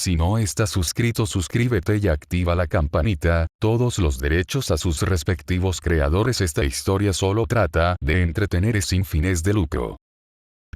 Si no estás suscrito, suscríbete y activa la campanita, todos los derechos a sus respectivos creadores. Esta historia solo trata de entretener sin fines de lucro.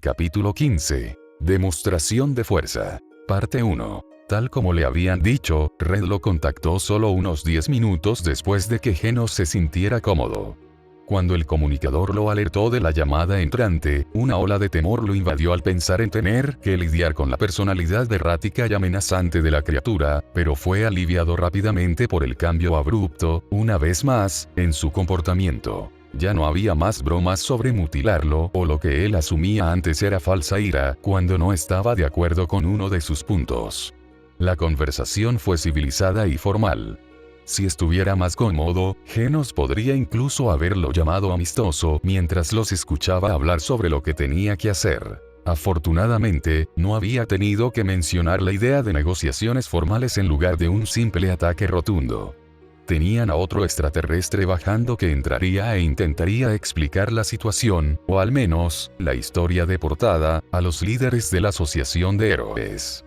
Capítulo 15. Demostración de fuerza. Parte 1. Tal como le habían dicho, Red lo contactó solo unos 10 minutos después de que Genos se sintiera cómodo. Cuando el comunicador lo alertó de la llamada entrante, una ola de temor lo invadió al pensar en tener que lidiar con la personalidad errática y amenazante de la criatura, pero fue aliviado rápidamente por el cambio abrupto, una vez más, en su comportamiento. Ya no había más bromas sobre mutilarlo, o lo que él asumía antes era falsa ira, cuando no estaba de acuerdo con uno de sus puntos. La conversación fue civilizada y formal. Si estuviera más cómodo, Genos podría incluso haberlo llamado amistoso mientras los escuchaba hablar sobre lo que tenía que hacer. Afortunadamente, no había tenido que mencionar la idea de negociaciones formales en lugar de un simple ataque rotundo. Tenían a otro extraterrestre bajando que entraría e intentaría explicar la situación, o al menos, la historia de portada, a los líderes de la Asociación de Héroes.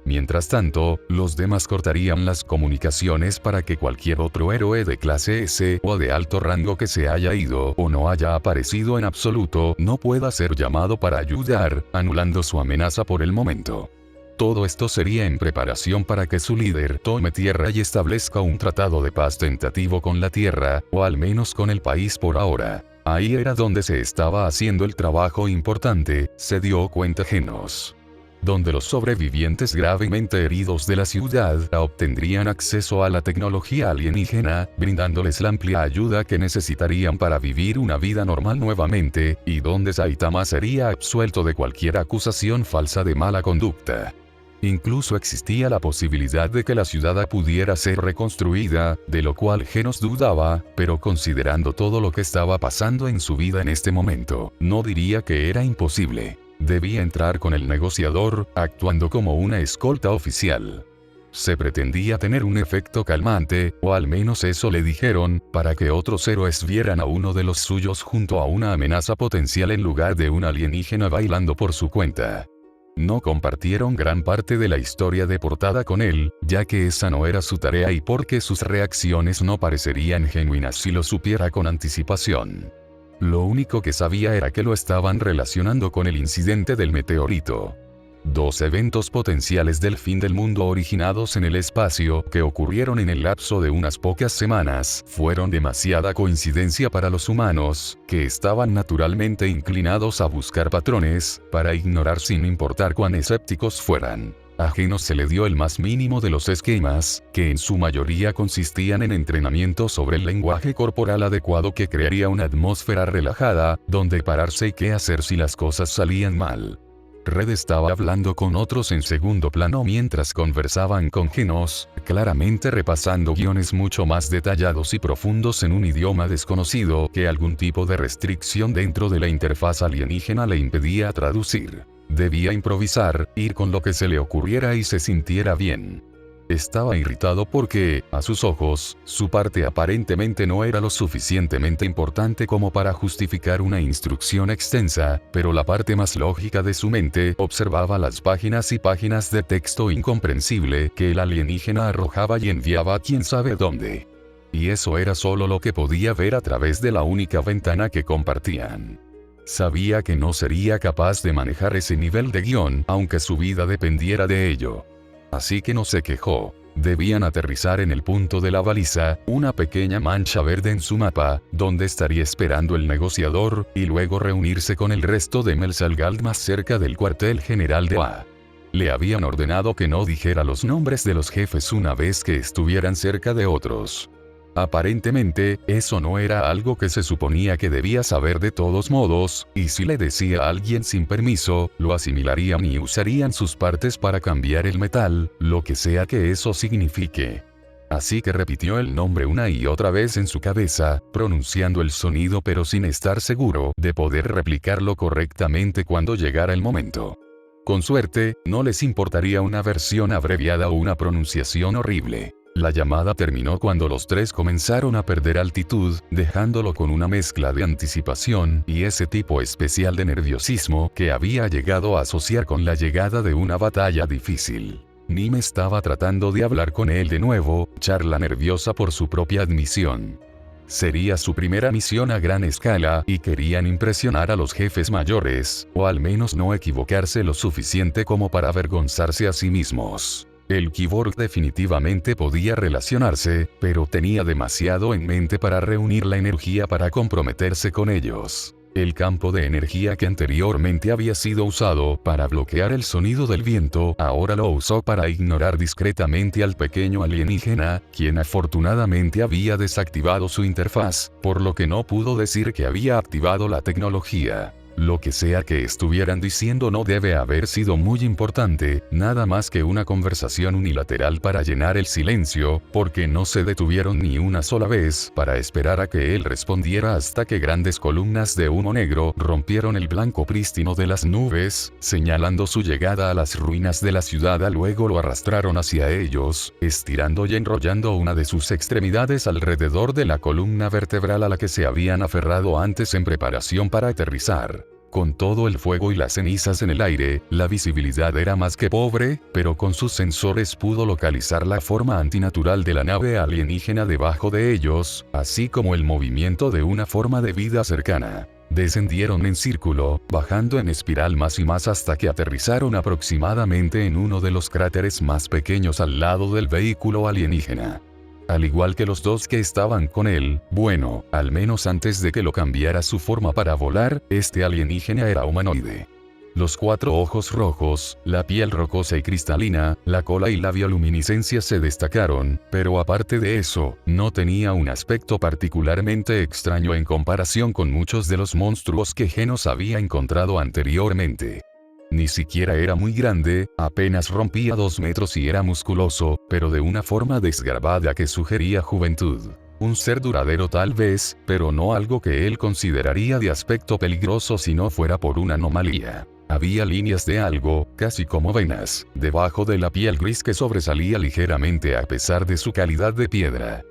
Mientras tanto, los demás cortarían las comunicaciones para que cualquier otro héroe de clase S o de alto rango que se haya ido o no haya aparecido en absoluto no pueda ser llamado para ayudar, anulando su amenaza por el momento. Todo esto sería en preparación para que su líder tome tierra y establezca un tratado de paz tentativo con la Tierra, o al menos con el país por ahora. Ahí era donde se estaba haciendo el trabajo importante, se dio cuenta Genos. Donde los sobrevivientes gravemente heridos de la ciudad obtendrían acceso a la tecnología alienígena, brindándoles la amplia ayuda que necesitarían para vivir una vida normal nuevamente, y donde Saitama sería absuelto de cualquier acusación falsa de mala conducta. Incluso existía la posibilidad de que la ciudad pudiera ser reconstruida, de lo cual Genos dudaba, pero considerando todo lo que estaba pasando en su vida en este momento, no diría que era imposible. Debía entrar con el negociador, actuando como una escolta oficial. Se pretendía tener un efecto calmante, o al menos eso le dijeron, para que otros héroes vieran a uno de los suyos junto a una amenaza potencial en lugar de un alienígena bailando por su cuenta. No compartieron gran parte de la historia de portada con él, ya que esa no era su tarea y porque sus reacciones no parecerían genuinas si lo supiera con anticipación. Lo único que sabía era que lo estaban relacionando con el incidente del meteorito. Dos eventos potenciales del fin del mundo originados en el espacio que ocurrieron en el lapso de unas pocas semanas fueron demasiada coincidencia para los humanos, que estaban naturalmente inclinados a buscar patrones, para ignorar sin importar cuán escépticos fueran. A Genos se le dio el más mínimo de los esquemas, que en su mayoría consistían en entrenamiento sobre el lenguaje corporal adecuado que crearía una atmósfera relajada, donde pararse y qué hacer si las cosas salían mal. Red estaba hablando con otros en segundo plano mientras conversaban con Genos, claramente repasando guiones mucho más detallados y profundos en un idioma desconocido que algún tipo de restricción dentro de la interfaz alienígena le impedía traducir. Debía improvisar, ir con lo que se le ocurriera y se sintiera bien. Estaba irritado porque, a sus ojos, su parte aparentemente no era lo suficientemente importante como para justificar una instrucción extensa, pero la parte más lógica de su mente observaba las páginas y páginas de texto incomprensible que el alienígena arrojaba y enviaba a quién sabe dónde. Y eso era solo lo que podía ver a través de la única ventana que compartían. Sabía que no sería capaz de manejar ese nivel de guión, aunque su vida dependiera de ello. Así que no se quejó. Debían aterrizar en el punto de la baliza, una pequeña mancha verde en su mapa, donde estaría esperando el negociador, y luego reunirse con el resto de Melsalgald más cerca del cuartel general de A. Le habían ordenado que no dijera los nombres de los jefes una vez que estuvieran cerca de otros. Aparentemente, eso no era algo que se suponía que debía saber de todos modos, y si le decía a alguien sin permiso, lo asimilarían y usarían sus partes para cambiar el metal, lo que sea que eso signifique. Así que repitió el nombre una y otra vez en su cabeza, pronunciando el sonido pero sin estar seguro de poder replicarlo correctamente cuando llegara el momento. Con suerte, no les importaría una versión abreviada o una pronunciación horrible. La llamada terminó cuando los tres comenzaron a perder altitud, dejándolo con una mezcla de anticipación y ese tipo especial de nerviosismo que había llegado a asociar con la llegada de una batalla difícil. Nim estaba tratando de hablar con él de nuevo, charla nerviosa por su propia admisión. Sería su primera misión a gran escala y querían impresionar a los jefes mayores, o al menos no equivocarse lo suficiente como para avergonzarse a sí mismos. El Kyborg definitivamente podía relacionarse, pero tenía demasiado en mente para reunir la energía para comprometerse con ellos. El campo de energía que anteriormente había sido usado para bloquear el sonido del viento, ahora lo usó para ignorar discretamente al pequeño alienígena, quien afortunadamente había desactivado su interfaz, por lo que no pudo decir que había activado la tecnología. Lo que sea que estuvieran diciendo no debe haber sido muy importante, nada más que una conversación unilateral para llenar el silencio, porque no se detuvieron ni una sola vez para esperar a que él respondiera hasta que grandes columnas de humo negro rompieron el blanco prístino de las nubes, señalando su llegada a las ruinas de la ciudad. Luego lo arrastraron hacia ellos, estirando y enrollando una de sus extremidades alrededor de la columna vertebral a la que se habían aferrado antes en preparación para aterrizar. Con todo el fuego y las cenizas en el aire, la visibilidad era más que pobre, pero con sus sensores pudo localizar la forma antinatural de la nave alienígena debajo de ellos, así como el movimiento de una forma de vida cercana. Descendieron en círculo, bajando en espiral más y más hasta que aterrizaron aproximadamente en uno de los cráteres más pequeños al lado del vehículo alienígena. Al igual que los dos que estaban con él, bueno, al menos antes de que lo cambiara su forma para volar, este alienígena era humanoide. Los 4 ojos rojos, la piel rocosa y cristalina, la cola y la bioluminiscencia se destacaron, pero aparte de eso, no tenía un aspecto particularmente extraño en comparación con muchos de los monstruos que Genos había encontrado anteriormente. Ni siquiera era muy grande, apenas rompía 2 metros y era musculoso, pero de una forma desgarbada que sugería juventud. Un ser duradero tal vez, pero no algo que él consideraría de aspecto peligroso si no fuera por una anomalía. Había líneas de algo, casi como venas, debajo de la piel gris que sobresalía ligeramente a pesar de su calidad de piedra.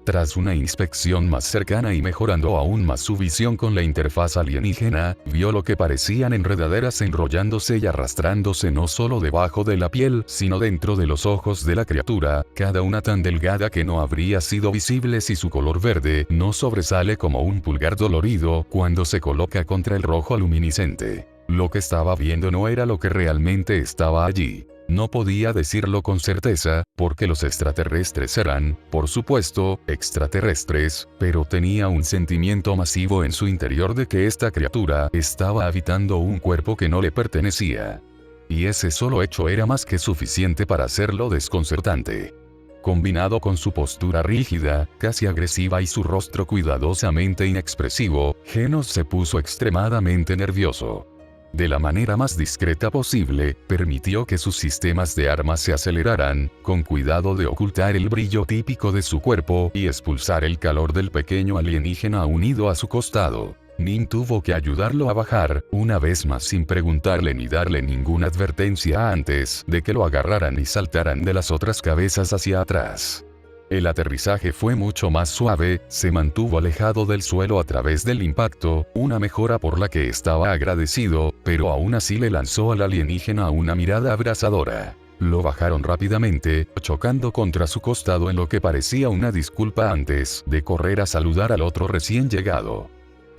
Tras una inspección más cercana y mejorando aún más su visión con la interfaz alienígena, vio lo que parecían enredaderas enrollándose y arrastrándose no solo debajo de la piel, sino dentro de los ojos de la criatura, cada una tan delgada que no habría sido visible si su color verde no sobresale como un pulgar dolorido cuando se coloca contra el rojo luminiscente. Lo que estaba viendo no era lo que realmente estaba allí. No podía decirlo con certeza, porque los extraterrestres eran, por supuesto, extraterrestres, pero tenía un sentimiento masivo en su interior de que esta criatura estaba habitando un cuerpo que no le pertenecía. Y ese solo hecho era más que suficiente para hacerlo desconcertante. Combinado con su postura rígida, casi agresiva y su rostro cuidadosamente inexpresivo, Genos se puso extremadamente nervioso. De la manera más discreta posible, permitió que sus sistemas de armas se aceleraran, con cuidado de ocultar el brillo típico de su cuerpo y expulsar el calor del pequeño alienígena unido a su costado. Nim tuvo que ayudarlo a bajar, una vez más sin preguntarle ni darle ninguna advertencia antes de que lo agarraran y saltaran de las otras cabezas hacia atrás. El aterrizaje fue mucho más suave, se mantuvo alejado del suelo a través del impacto, una mejora por la que estaba agradecido, pero aún así le lanzó al alienígena una mirada abrasadora. Lo bajaron rápidamente, chocando contra su costado en lo que parecía una disculpa antes de correr a saludar al otro recién llegado.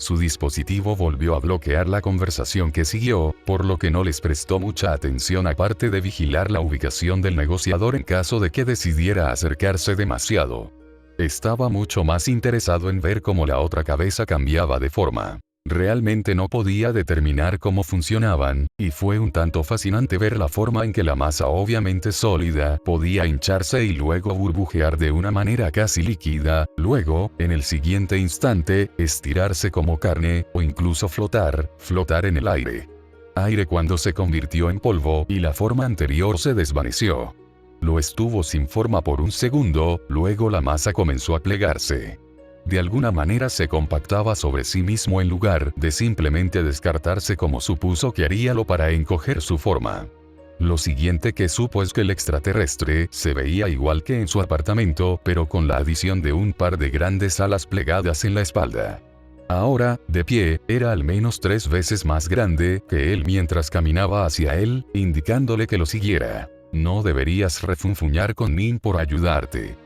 Su dispositivo volvió a bloquear la conversación que siguió, por lo que no les prestó mucha atención aparte de vigilar la ubicación del negociador en caso de que decidiera acercarse demasiado. Estaba mucho más interesado en ver cómo la otra cabeza cambiaba de forma. Realmente no podía determinar cómo funcionaban, y fue un tanto fascinante ver la forma en que la masa obviamente sólida podía hincharse y luego burbujear de una manera casi líquida, luego, en el siguiente instante, estirarse como carne, o incluso flotar en el aire. Aire cuando se convirtió en polvo y la forma anterior se desvaneció. Lo estuvo sin forma por un segundo, luego la masa comenzó a plegarse. De alguna manera se compactaba sobre sí mismo en lugar de simplemente descartarse como supuso que haríalo para encoger su forma. Lo siguiente que supo es que el extraterrestre se veía igual que en su apartamento, pero con la adición de un par de grandes alas plegadas en la espalda. Ahora, de pie, era al menos 3 veces más grande que él mientras caminaba hacia él, indicándole que lo siguiera. No deberías refunfuñar con Nim por ayudarte.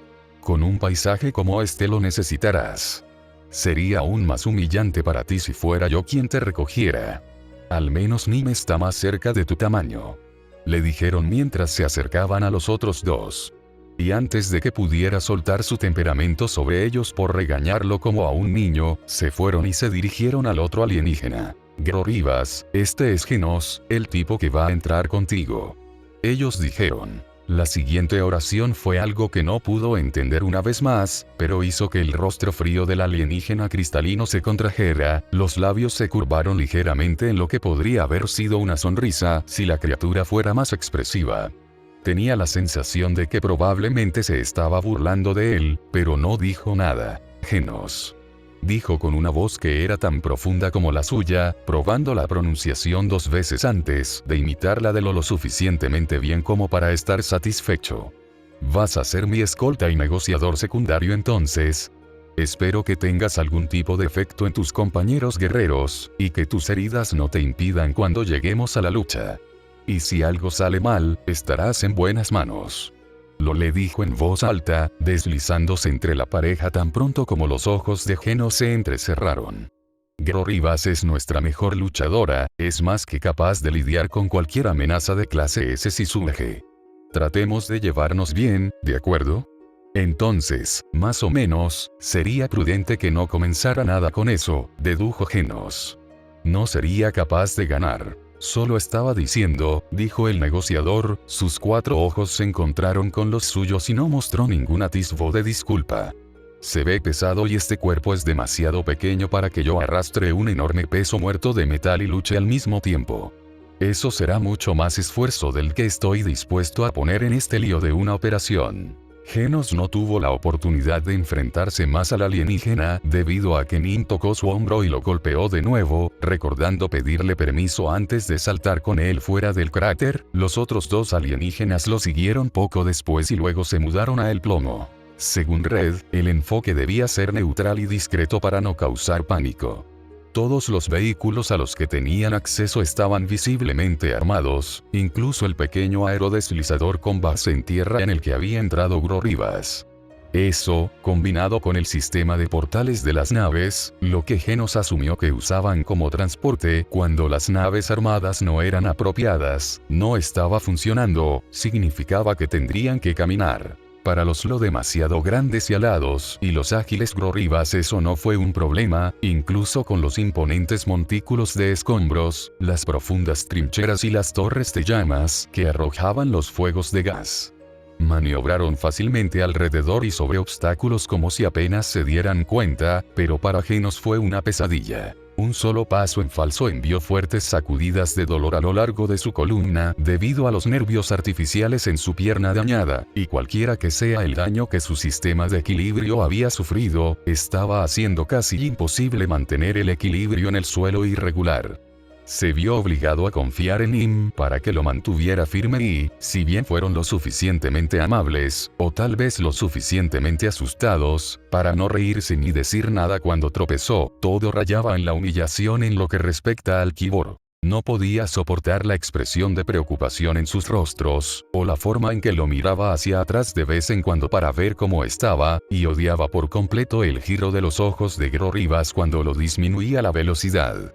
Con un paisaje como este lo necesitarás. Sería aún más humillante para ti si fuera yo quien te recogiera. Al menos Nim está más cerca de tu tamaño. Le dijeron mientras se acercaban a los otros dos. Y antes de que pudiera soltar su temperamento sobre ellos por regañarlo como a un niño, se fueron y se dirigieron al otro alienígena. Grorivas, este es Genos, el tipo que va a entrar contigo. Ellos dijeron. La siguiente oración fue algo que no pudo entender una vez más, pero hizo que el rostro frío del alienígena cristalino se contrajera, los labios se curvaron ligeramente en lo que podría haber sido una sonrisa si la criatura fuera más expresiva. Tenía la sensación de que probablemente se estaba burlando de él, pero no dijo nada. Genos. Dijo con una voz que era tan profunda como la suya, probando la pronunciación 2 veces antes de imitarla de lo suficientemente bien como para estar satisfecho. Vas a ser mi escolta y negociador secundario entonces. Espero que tengas algún tipo de efecto en tus compañeros guerreros, y que tus heridas no te impidan cuando lleguemos a la lucha. Y si algo sale mal, estarás en buenas manos. Lo le dijo en voz alta, deslizándose entre la pareja tan pronto como los ojos de Genos se entrecerraron. Grorivas es nuestra mejor luchadora, es más que capaz de lidiar con cualquier amenaza de clase S si surge. Tratemos de llevarnos bien, ¿de acuerdo? Entonces, más o menos, sería prudente que no comenzara nada con eso, dedujo Genos. No sería capaz de ganar. Solo estaba diciendo, dijo el negociador, sus 4 ojos se encontraron con los suyos y no mostró ningún atisbo de disculpa. Se ve pesado y este cuerpo es demasiado pequeño para que yo arrastre un enorme peso muerto de metal y luche al mismo tiempo. Eso será mucho más esfuerzo del que estoy dispuesto a poner en este lío de una operación. Genos no tuvo la oportunidad de enfrentarse más al alienígena debido a que Nim tocó su hombro y lo golpeó de nuevo, recordando pedirle permiso antes de saltar con él fuera del cráter. Los otros 2 alienígenas lo siguieron poco después y luego se mudaron a el plomo. Según Red, el enfoque debía ser neutral y discreto para no causar pánico. Todos los vehículos a los que tenían acceso estaban visiblemente armados, incluso el pequeño aerodeslizador con base en tierra en el que había entrado Grorivas. Eso, combinado con el sistema de portales de las naves, lo que Genos asumió que usaban como transporte cuando las naves armadas no eran apropiadas, no estaba funcionando, significaba que tendrían que caminar. Para los lo demasiado grandes y alados y los ágiles Grorivas eso no fue un problema, incluso con los imponentes montículos de escombros, las profundas trincheras y las torres de llamas que arrojaban los fuegos de gas. Maniobraron fácilmente alrededor y sobre obstáculos como si apenas se dieran cuenta, pero para Genos fue una pesadilla. Un solo paso en falso envió fuertes sacudidas de dolor a lo largo de su columna debido a los nervios artificiales en su pierna dañada, y cualquiera que sea el daño que su sistema de equilibrio había sufrido, estaba haciendo casi imposible mantener el equilibrio en el suelo irregular. Se vio obligado a confiar en Nim para que lo mantuviera firme y, si bien fueron lo suficientemente amables, o tal vez lo suficientemente asustados, para no reírse ni decir nada cuando tropezó, todo rayaba en la humillación en lo que respecta al Kibor. No podía soportar la expresión de preocupación en sus rostros, o la forma en que lo miraba hacia atrás de vez en cuando para ver cómo estaba, y odiaba por completo el giro de los ojos de Grorivas cuando lo disminuía la velocidad.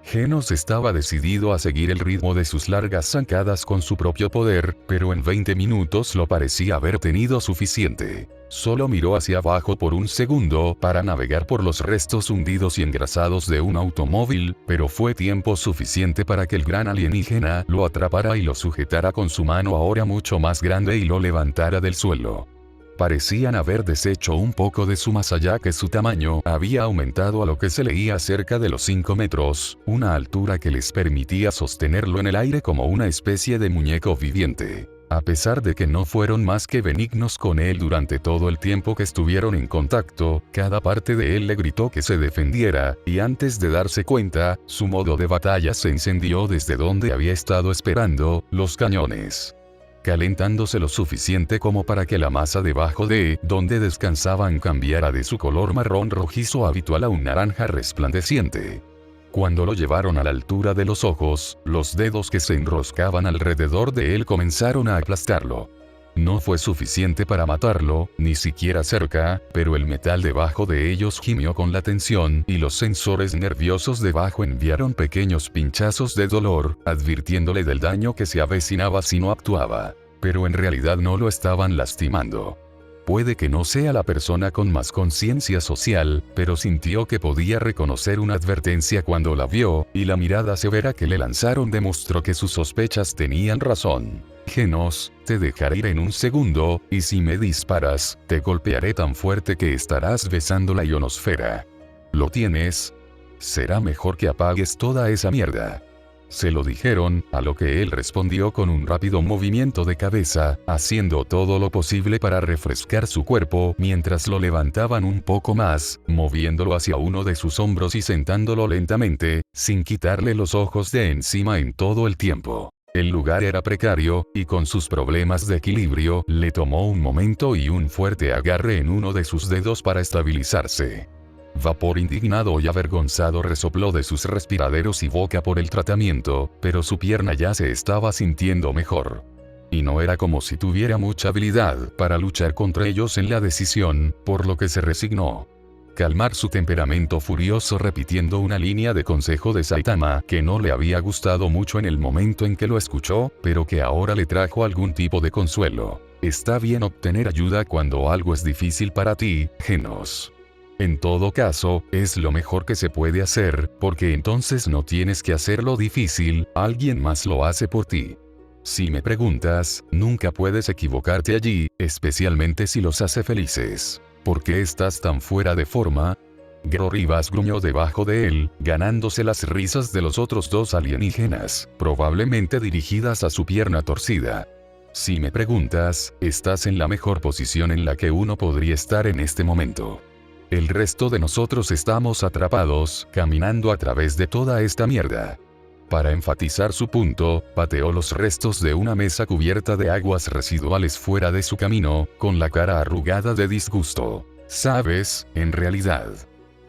Genos estaba decidido a seguir el ritmo de sus largas zancadas con su propio poder, pero en 20 minutos lo parecía haber tenido suficiente. Solo miró hacia abajo por un segundo para navegar por los restos hundidos y engrasados de un automóvil, pero fue tiempo suficiente para que el gran alienígena lo atrapara y lo sujetara con su mano ahora mucho más grande y lo levantara del suelo. Parecían haber deshecho un poco de su masa ya que su tamaño había aumentado a lo que se leía cerca de los 5 metros, una altura que les permitía sostenerlo en el aire como una especie de muñeco viviente. A pesar de que no fueron más que benignos con él durante todo el tiempo que estuvieron en contacto, cada parte de él le gritó que se defendiera, y antes de darse cuenta, su modo de batalla se encendió desde donde había estado esperando, los cañones. Calentándose lo suficiente como para que la masa debajo de donde descansaban cambiara de su color marrón rojizo habitual a un naranja resplandeciente. Cuando lo llevaron a la altura de los ojos, los dedos que se enroscaban alrededor de él comenzaron a aplastarlo. No fue suficiente para matarlo, ni siquiera cerca, pero el metal debajo de ellos gimió con la tensión y los sensores nerviosos debajo enviaron pequeños pinchazos de dolor, advirtiéndole del daño que se avecinaba si no actuaba. Pero en realidad no lo estaban lastimando. Puede que no sea la persona con más conciencia social, pero sintió que podía reconocer una advertencia cuando la vio, y la mirada severa que le lanzaron demostró que sus sospechas tenían razón. Genos, te dejaré ir en un segundo, y si me disparas, te golpearé tan fuerte que estarás besando la ionosfera. ¿Lo tienes? Será mejor que apagues toda esa mierda. Se lo dijeron, a lo que él respondió con un rápido movimiento de cabeza, haciendo todo lo posible para refrescar su cuerpo mientras lo levantaban un poco más, moviéndolo hacia uno de sus hombros y sentándolo lentamente, sin quitarle los ojos de encima en todo el tiempo. El lugar era precario, y con sus problemas de equilibrio, le tomó un momento y un fuerte agarre en uno de sus dedos para estabilizarse. Vapor indignado y avergonzado resopló de sus respiraderos y boca por el tratamiento, pero su pierna ya se estaba sintiendo mejor. Y no era como si tuviera mucha habilidad para luchar contra ellos en la decisión, por lo que se resignó. Calmar su temperamento furioso repitiendo una línea de consejo de Saitama que no le había gustado mucho en el momento en que lo escuchó, pero que ahora le trajo algún tipo de consuelo. Está bien obtener ayuda cuando algo es difícil para ti, Genos. En todo caso, es lo mejor que se puede hacer, porque entonces no tienes que hacerlo difícil, alguien más lo hace por ti. Si me preguntas, nunca puedes equivocarte allí, especialmente si los hace felices. ¿Por qué estás tan fuera de forma? Grorribas gruñó debajo de él, ganándose las risas de los otros dos alienígenas, probablemente dirigidas a su pierna torcida. Si me preguntas, estás en la mejor posición en la que uno podría estar en este momento. El resto de nosotros estamos atrapados, caminando a través de toda esta mierda. Para enfatizar su punto, pateó los restos de una mesa cubierta de aguas residuales fuera de su camino, con la cara arrugada de disgusto. ¿Sabes? En realidad.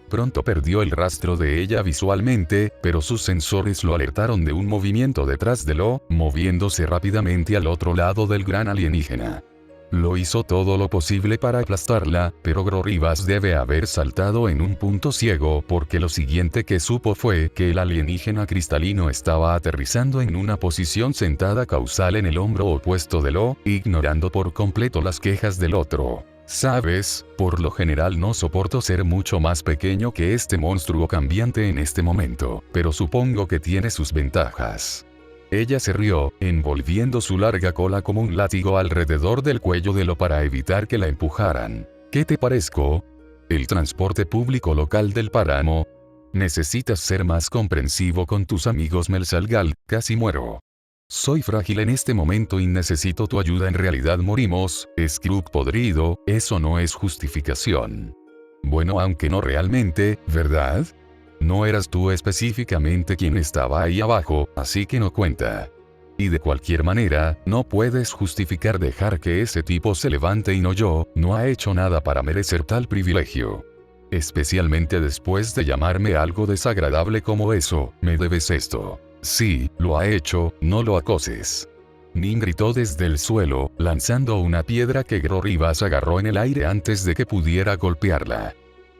Pronto perdió el rastro de ella visualmente, pero sus sensores lo alertaron de un movimiento detrás de Lo, moviéndose rápidamente al otro lado del gran alienígena. Lo hizo todo lo posible para aplastarla, pero Grorribas debe haber saltado en un punto ciego porque lo siguiente que supo fue que el alienígena cristalino estaba aterrizando en una posición sentada causal en el hombro opuesto de Lo, ignorando por completo las quejas del otro. Sabes, por lo general no soporto ser mucho más pequeño que este monstruo cambiante en este momento, pero supongo que tiene sus ventajas. Ella se rió, envolviendo su larga cola como un látigo alrededor del cuello de Lo para evitar que la empujaran. ¿Qué te parezco? El transporte público local del páramo. Necesitas ser más comprensivo con tus amigos Melsalgal, casi muero. Soy frágil en este momento y necesito tu ayuda. En realidad morimos, Skrull podrido, eso no es justificación. Bueno, aunque no realmente, ¿verdad? No eras tú específicamente quien estaba ahí abajo, así que no cuenta. Y de cualquier manera, no puedes justificar dejar que ese tipo se levante y no yo, no ha hecho nada para merecer tal privilegio. Especialmente después de llamarme algo desagradable como eso, me debes esto. Sí, lo ha hecho, no lo acoses. Nin gritó desde el suelo, lanzando una piedra que Grorribas agarró en el aire antes de que pudiera golpearla.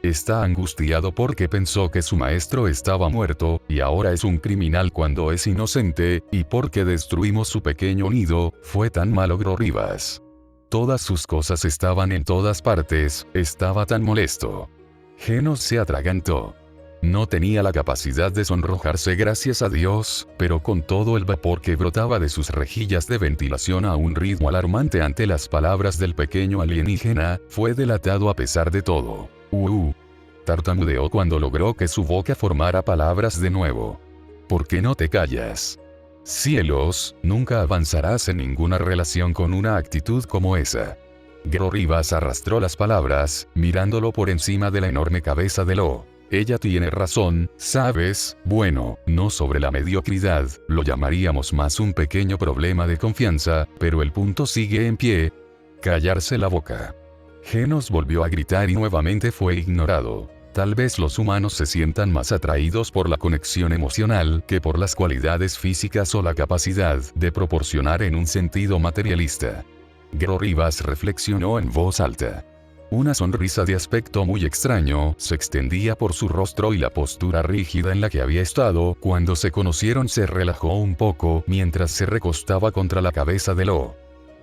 Está angustiado porque pensó que su maestro estaba muerto, y ahora es un criminal cuando es inocente, y porque destruimos su pequeño nido, fue tan malo Grorribas. Todas sus cosas estaban en todas partes, estaba tan molesto. Genos se atragantó. No tenía la capacidad de sonrojarse gracias a Dios, pero con todo el vapor que brotaba de sus rejillas de ventilación a un ritmo alarmante ante las palabras del pequeño alienígena, fue delatado a pesar de todo. Tartamudeó cuando logró que su boca formara palabras de nuevo. ¿Por qué no te callas? Cielos, nunca avanzarás en ninguna relación con una actitud como esa. Grorribas arrastró las palabras, mirándolo por encima de la enorme cabeza de Lo. Ella tiene razón, ¿sabes? Bueno, no sobre la mediocridad, lo llamaríamos más un pequeño problema de confianza, pero el punto sigue en pie. Callarse la boca. Genos volvió a gritar y nuevamente fue ignorado. Tal vez los humanos se sientan más atraídos por la conexión emocional que por las cualidades físicas o la capacidad de proporcionar en un sentido materialista. Gro Rivas reflexionó en voz alta. Una sonrisa de aspecto muy extraño se extendía por su rostro y la postura rígida en la que había estado cuando se conocieron se relajó un poco mientras se recostaba contra la cabeza de Lo.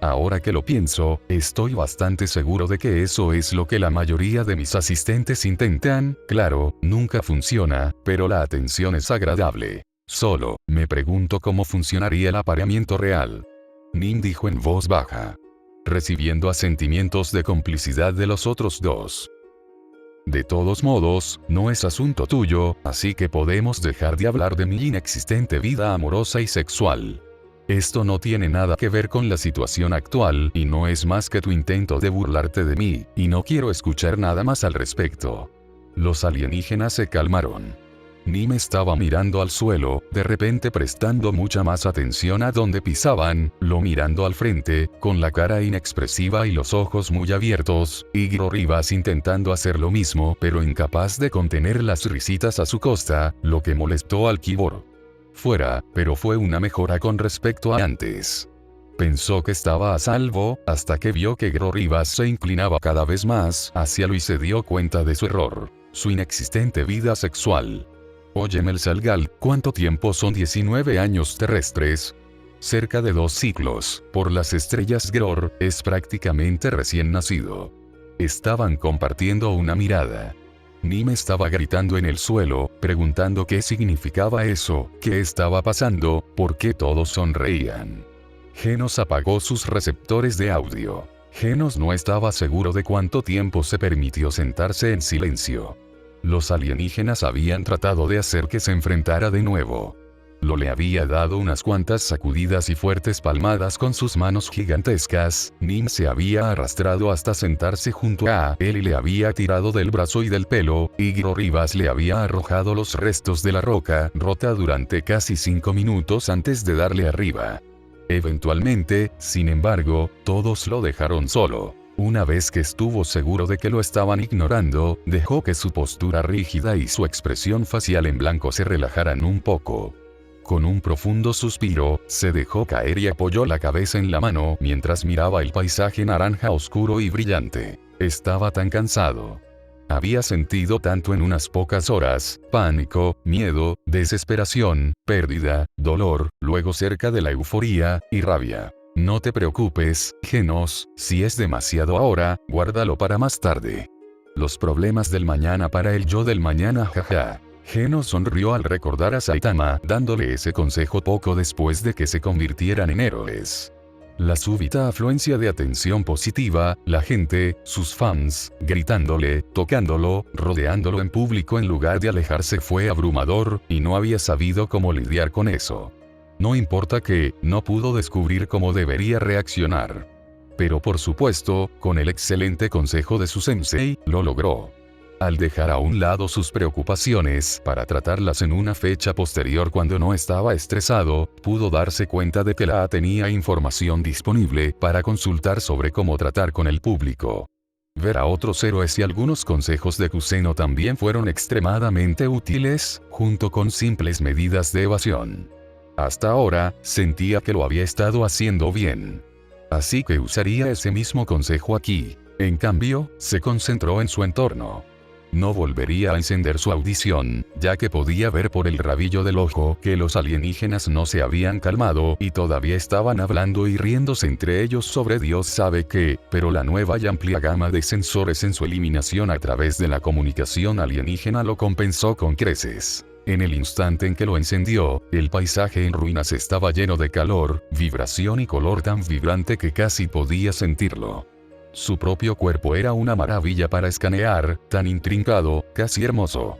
Ahora que lo pienso, estoy bastante seguro de que eso es lo que la mayoría de mis asistentes intentan. Claro, nunca funciona, pero la atención es agradable. Solo, me pregunto cómo funcionaría el apareamiento real. Nim dijo en voz baja, recibiendo asentimientos de complicidad de los otros dos. De todos modos, no es asunto tuyo, así que podemos dejar de hablar de mi inexistente vida amorosa y sexual. Esto no tiene nada que ver con la situación actual y no es más que tu intento de burlarte de mí, y no quiero escuchar nada más al respecto. Los alienígenas se calmaron. Nim estaba mirando al suelo, de repente prestando mucha más atención a donde pisaban, Lo mirando al frente, con la cara inexpresiva y los ojos muy abiertos, y Gro Rivas intentando hacer lo mismo pero incapaz de contener las risitas a su costa, lo que molestó al Kibor. Fuera, pero fue una mejora con respecto a antes. Pensó que estaba a salvo, hasta que vio que Gro Rivas se inclinaba cada vez más hacia Lo y se dio cuenta de su error, su inexistente vida sexual. Oye Melsalgal, ¿cuánto tiempo son 19 años terrestres? Cerca de 2 ciclos, por las estrellas Gror, es prácticamente recién nacido. Estaban compartiendo una mirada. Nim estaba gritando en el suelo, preguntando qué significaba eso, qué estaba pasando, por qué todos sonreían. Genos apagó sus receptores de audio. Genos no estaba seguro de cuánto tiempo se permitió sentarse en silencio. Los alienígenas habían tratado de hacer que se enfrentara de nuevo. Lo le había dado unas cuantas sacudidas y fuertes palmadas con sus manos gigantescas. Nim se había arrastrado hasta sentarse junto a él y le había tirado del brazo y del pelo, y Gro Rivas le había arrojado los restos de la roca rota durante casi 5 minutos antes de darle arriba. Eventualmente, sin embargo, todos lo dejaron solo. Una vez que estuvo seguro de que lo estaban ignorando, dejó que su postura rígida y su expresión facial en blanco se relajaran un poco. Con un profundo suspiro, se dejó caer y apoyó la cabeza en la mano mientras miraba el paisaje naranja oscuro y brillante. Estaba tan cansado. Había sentido tanto en unas pocas horas: pánico, miedo, desesperación, pérdida, dolor, luego cerca de la euforía y rabia. No te preocupes, Genos, si es demasiado ahora, guárdalo para más tarde. Los problemas del mañana para el yo del mañana, jaja. Genos sonrió al recordar a Saitama, dándole ese consejo poco después de que se convirtieran en héroes. La súbita afluencia de atención positiva, la gente, sus fans, gritándole, tocándolo, rodeándolo en público en lugar de alejarse fue abrumador, y no había sabido cómo lidiar con eso. No importa que, no pudo descubrir cómo debería reaccionar. Pero por supuesto, con el excelente consejo de su sensei, lo logró. Al dejar a un lado sus preocupaciones para tratarlas en una fecha posterior cuando no estaba estresado, pudo darse cuenta de que la tenía información disponible para consultar sobre cómo tratar con el público. Ver a otros héroes y algunos consejos de Kuseno también fueron extremadamente útiles, junto con simples medidas de evasión. Hasta ahora, sentía que lo había estado haciendo bien. Así que usaría ese mismo consejo aquí. En cambio, se concentró en su entorno. No volvería a encender su audición, ya que podía ver por el rabillo del ojo que los alienígenas no se habían calmado y todavía estaban hablando y riéndose entre ellos sobre Dios sabe qué, pero la nueva y amplia gama de sensores en su eliminación a través de la comunicación alienígena lo compensó con creces. En el instante en que lo encendió, el paisaje en ruinas estaba lleno de calor, vibración y color tan vibrante que casi podía sentirlo. Su propio cuerpo era una maravilla para escanear, tan intrincado, casi hermoso.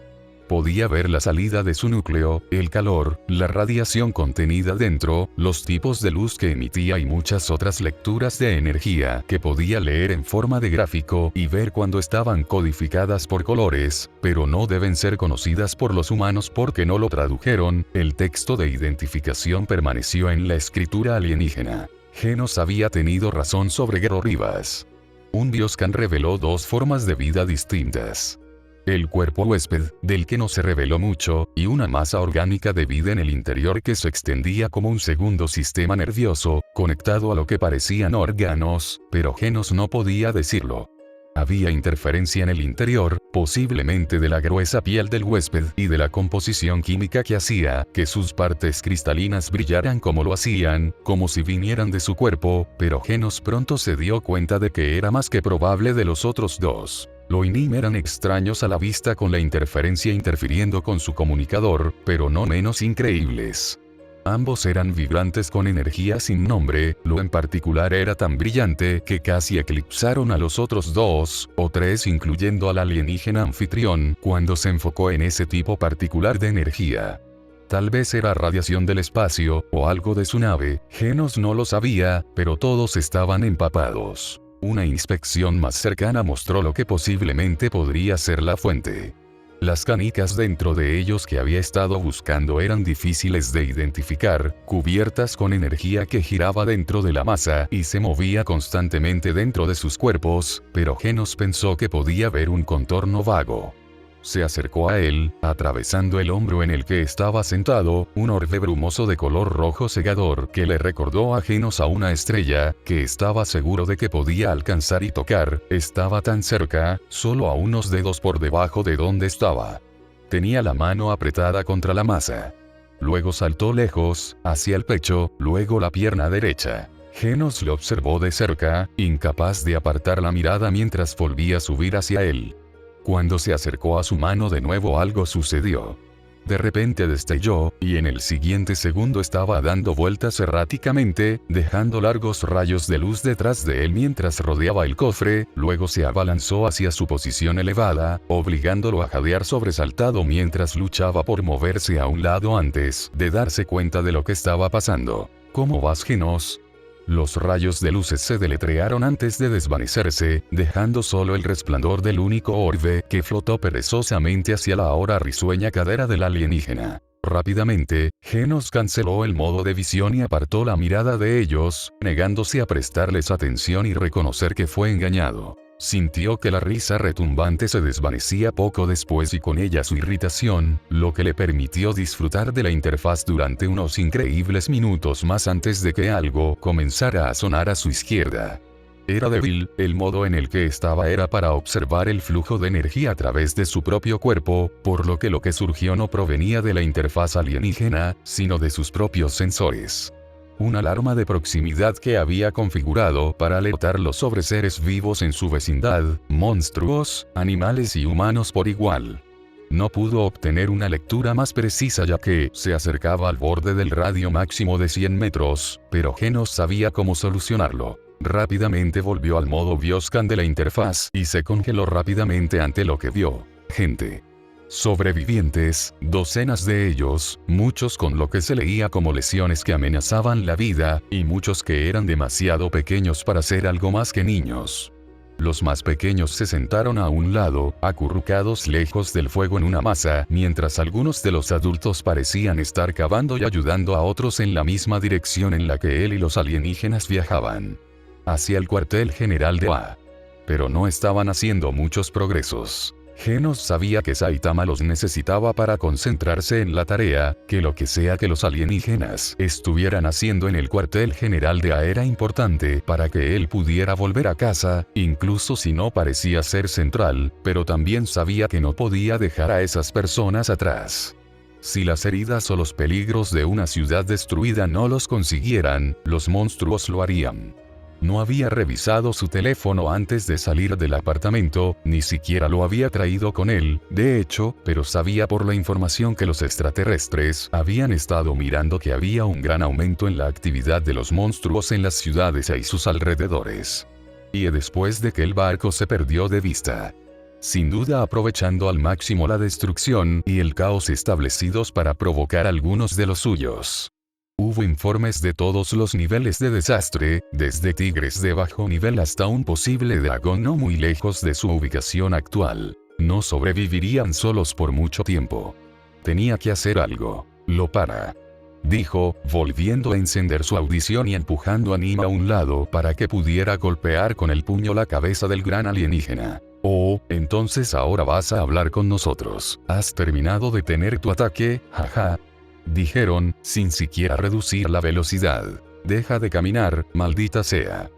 Podía ver la salida de su núcleo, el calor, la radiación contenida dentro, los tipos de luz que emitía y muchas otras lecturas de energía que podía leer en forma de gráfico y ver cuando estaban codificadas por colores, pero no deben ser conocidas por los humanos porque no lo tradujeron. El texto de identificación permaneció en la escritura alienígena. Genos había tenido razón sobre Gro Rivas. Un Bioscan reveló 2 formas de vida distintas. el cuerpo huésped, del que no se reveló mucho, y una masa orgánica de vida en el interior que se extendía como un segundo sistema nervioso, conectado a lo que parecían órganos, pero Genos no podía decirlo. Había interferencia en el interior, posiblemente de la gruesa piel del huésped y de la composición química que hacía que sus partes cristalinas brillaran como lo hacían, como si vinieran de su cuerpo, pero Genos pronto se dio cuenta de que era más que probable de los otros dos. Loinim eran extraños a la vista con la interferencia interfiriendo con su comunicador, pero no menos increíbles. Ambos eran vibrantes con energía sin nombre, Lo en particular era tan brillante que casi eclipsaron a los otros dos, o tres incluyendo al alienígena anfitrión, cuando se enfocó en ese tipo particular de energía. Tal vez era radiación del espacio, o algo de su nave, Genos no lo sabía, pero todos estaban empapados. Una inspección más cercana mostró lo que posiblemente podría ser la fuente. Las canicas dentro de ellos que había estado buscando eran difíciles de identificar, cubiertas con energía que giraba dentro de la masa y se movía constantemente dentro de sus cuerpos, pero Genos pensó que podía ver un contorno vago. Se acercó a él, atravesando el hombro en el que estaba sentado, un orbe brumoso de color rojo cegador que le recordó a Genos a una estrella, que estaba seguro de que podía alcanzar y tocar, estaba tan cerca, solo a unos dedos por debajo de donde estaba. Tenía la mano apretada contra la masa. Luego saltó lejos, hacia el pecho, luego la pierna derecha. Genos lo observó de cerca, incapaz de apartar la mirada mientras volvía a subir hacia él. Cuando se acercó a su mano de nuevo algo sucedió. De repente destelló, y en el siguiente segundo estaba dando vueltas erráticamente, dejando largos rayos de luz detrás de él mientras rodeaba el cofre, luego se abalanzó hacia su posición elevada, obligándolo a jadear sobresaltado mientras luchaba por moverse a un lado antes de darse cuenta de lo que estaba pasando. ¿Cómo vas, Genos? Los rayos de luces se deletrearon antes de desvanecerse, dejando solo el resplandor del único orbe que flotó perezosamente hacia la ahora risueña cadera del alienígena. Rápidamente, Genos canceló el modo de visión y apartó la mirada de ellos, negándose a prestarles atención y reconocer que fue engañado. Sintió que la risa retumbante se desvanecía poco después y con ella su irritación, lo que le permitió disfrutar de la interfaz durante unos increíbles minutos más antes de que algo comenzara a sonar a su izquierda. Era débil, el modo en el que estaba era para observar el flujo de energía a través de su propio cuerpo, por lo que surgió no provenía de la interfaz alienígena, sino de sus propios sensores. Una alarma de proximidad que había configurado para alertarlo sobre seres vivos en su vecindad, monstruos, animales y humanos por igual. No pudo obtener una lectura más precisa ya que se acercaba al borde del radio máximo de 100 metros, pero Genos sabía cómo solucionarlo. Rápidamente volvió al modo bioscan de la interfaz y se congeló rápidamente ante lo que vio. Gente. Sobrevivientes, docenas de ellos, muchos con lo que se leía como lesiones que amenazaban la vida, y muchos que eran demasiado pequeños para ser algo más que niños. Los más pequeños se sentaron a un lado, acurrucados lejos del fuego en una masa, mientras algunos de los adultos parecían estar cavando y ayudando a otros en la misma dirección en la que él y los alienígenas viajaban. Hacia el cuartel general de A. Pero no estaban haciendo muchos progresos. Genos sabía que Saitama los necesitaba para concentrarse en la tarea, que lo que sea que los alienígenas estuvieran haciendo en el cuartel general de A era importante para que él pudiera volver a casa, incluso si no parecía ser central, pero también sabía que no podía dejar a esas personas atrás. Si las heridas o los peligros de una ciudad destruida no los consiguieran, los monstruos lo harían. No había revisado su teléfono antes de salir del apartamento, ni siquiera lo había traído con él, de hecho, pero sabía por la información que los extraterrestres habían estado mirando que había un gran aumento en la actividad de los monstruos en las ciudades y sus alrededores. Y después de que el barco se perdió de vista. Sin duda aprovechando al máximo la destrucción y el caos establecidos para provocar algunos de los suyos. Hubo informes de todos los niveles de desastre, desde tigres de bajo nivel hasta un posible dragón no muy lejos de su ubicación actual. No sobrevivirían solos por mucho tiempo. Tenía que hacer algo. Lo para. Dijo, volviendo a encender su audición y empujando a Nim a un lado para que pudiera golpear con el puño la cabeza del gran alienígena. Oh, entonces ahora vas a hablar con nosotros. ¿Has terminado de tener tu ataque? Jaja. Dijeron, sin siquiera reducir la velocidad. Deja de caminar, maldita sea.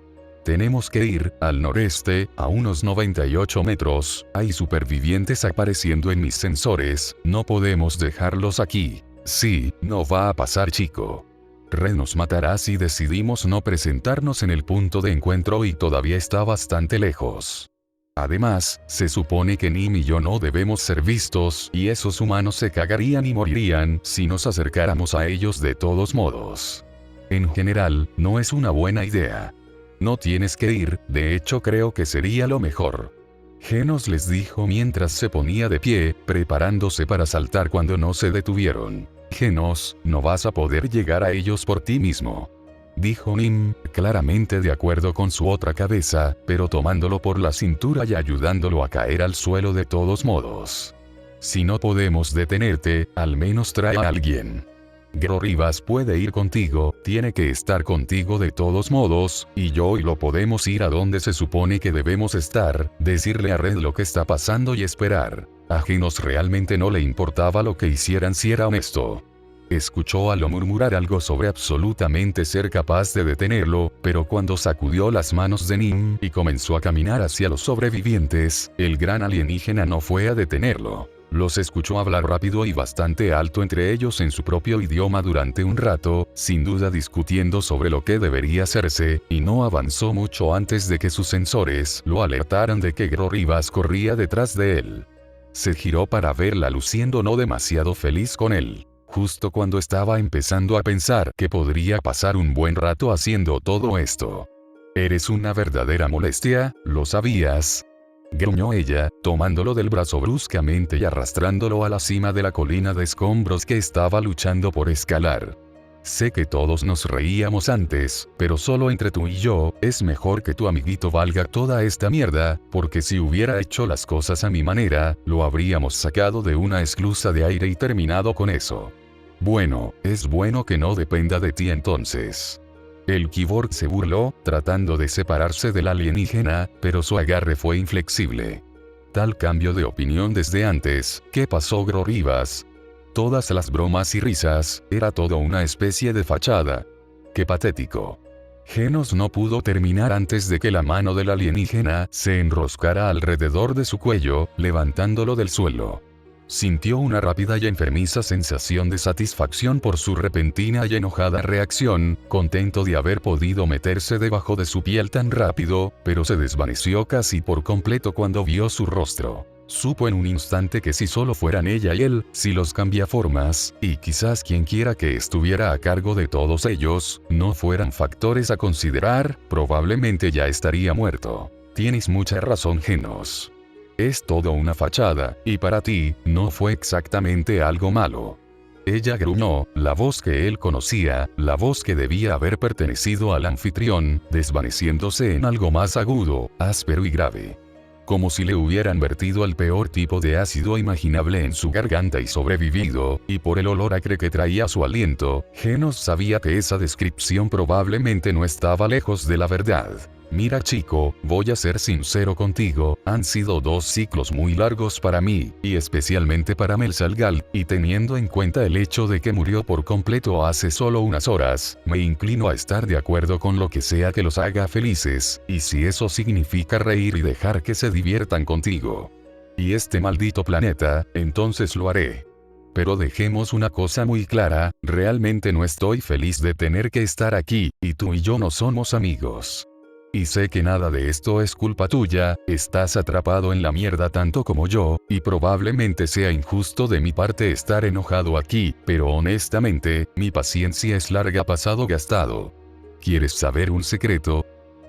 Tenemos que ir al noreste, a unos 98 metros. Hay supervivientes apareciendo en mis sensores, no podemos dejarlos aquí. Sí, no va a pasar, chico. Red nos matará si decidimos no presentarnos en el punto de encuentro y todavía está bastante lejos. Además, se supone que Nim y yo no debemos ser vistos, y esos humanos se cagarían y morirían si nos acercáramos a ellos de todos modos. En general, no es una buena idea. No tienes que ir, de hecho creo que sería lo mejor. Genos les dijo mientras se ponía de pie, preparándose para saltar cuando no se detuvieron. Genos, no vas a poder llegar a ellos por ti mismo. Dijo Nim, claramente de acuerdo con su otra cabeza, pero tomándolo por la cintura y ayudándolo a caer al suelo de todos modos. Si no podemos detenerte, al menos trae a alguien. Gro Rivas puede ir contigo, tiene que estar contigo de todos modos, y yo y lo podemos ir a donde se supone que debemos estar, decirle a Red lo que está pasando y esperar. A Genos realmente no le importaba lo que hicieran si era honesto. Escuchó a Lo murmurar algo sobre absolutamente ser capaz de detenerlo, pero cuando sacudió las manos de Nim y comenzó a caminar hacia los sobrevivientes, el gran alienígena no fue a detenerlo. Los escuchó hablar rápido y bastante alto entre ellos en su propio idioma durante un rato, sin duda discutiendo sobre lo que debería hacerse, y no avanzó mucho antes de que sus sensores lo alertaran de que Gro Rivas corría detrás de él. Se giró para verla luciendo no demasiado feliz con él. Justo cuando estaba empezando a pensar que podría pasar un buen rato haciendo todo esto. Eres una verdadera molestia, ¿lo sabías? Gruñó ella, tomándolo del brazo bruscamente y arrastrándolo a la cima de la colina de escombros que estaba luchando por escalar. Sé que todos nos reíamos antes, pero solo entre tú y yo, es mejor que tu amiguito valga toda esta mierda, porque si hubiera hecho las cosas a mi manera, lo habríamos sacado de una esclusa de aire y terminado con eso. Bueno, es bueno que no dependa de ti entonces. El Kyborg se burló, tratando de separarse del alienígena, pero su agarre fue inflexible. Tal cambio de opinión desde antes, ¿qué pasó, Gro Rivas? Todas las bromas y risas, era todo una especie de fachada. ¡Qué patético! Genos no pudo terminar antes de que la mano del alienígena se enroscara alrededor de su cuello, levantándolo del suelo. Sintió una rápida y enfermiza sensación de satisfacción por su repentina y enojada reacción, contento de haber podido meterse debajo de su piel tan rápido, pero se desvaneció casi por completo cuando vio su rostro. Supo en un instante que si solo fueran ella y él, si los cambiaformas, y quizás quien quiera que estuviera a cargo de todos ellos, no fueran factores a considerar, probablemente ya estaría muerto. Tienes mucha razón, Genos. Es todo una fachada, y para ti, no fue exactamente algo malo. Ella gruñó, la voz que él conocía, la voz que debía haber pertenecido al anfitrión, desvaneciéndose en algo más agudo, áspero y grave. Como si le hubieran vertido el peor tipo de ácido imaginable en su garganta y sobrevivido, y por el olor acre que traía su aliento, Genos sabía que esa descripción probablemente no estaba lejos de la verdad. Mira, chico, voy a ser sincero contigo, han sido 2 ciclos muy largos para mí, y especialmente para Melsalgal, y teniendo en cuenta el hecho de que murió por completo hace solo unas horas, me inclino a estar de acuerdo con lo que sea que los haga felices, y si eso significa reír y dejar que se diviertan contigo y este maldito planeta, entonces lo haré. Pero dejemos una cosa muy clara, realmente no estoy feliz de tener que estar aquí, y tú y yo no somos amigos. Y sé que nada de esto es culpa tuya, estás atrapado en la mierda tanto como yo, y probablemente sea injusto de mi parte estar enojado aquí, pero honestamente, mi paciencia es larga pasado gastado. ¿Quieres saber un secreto?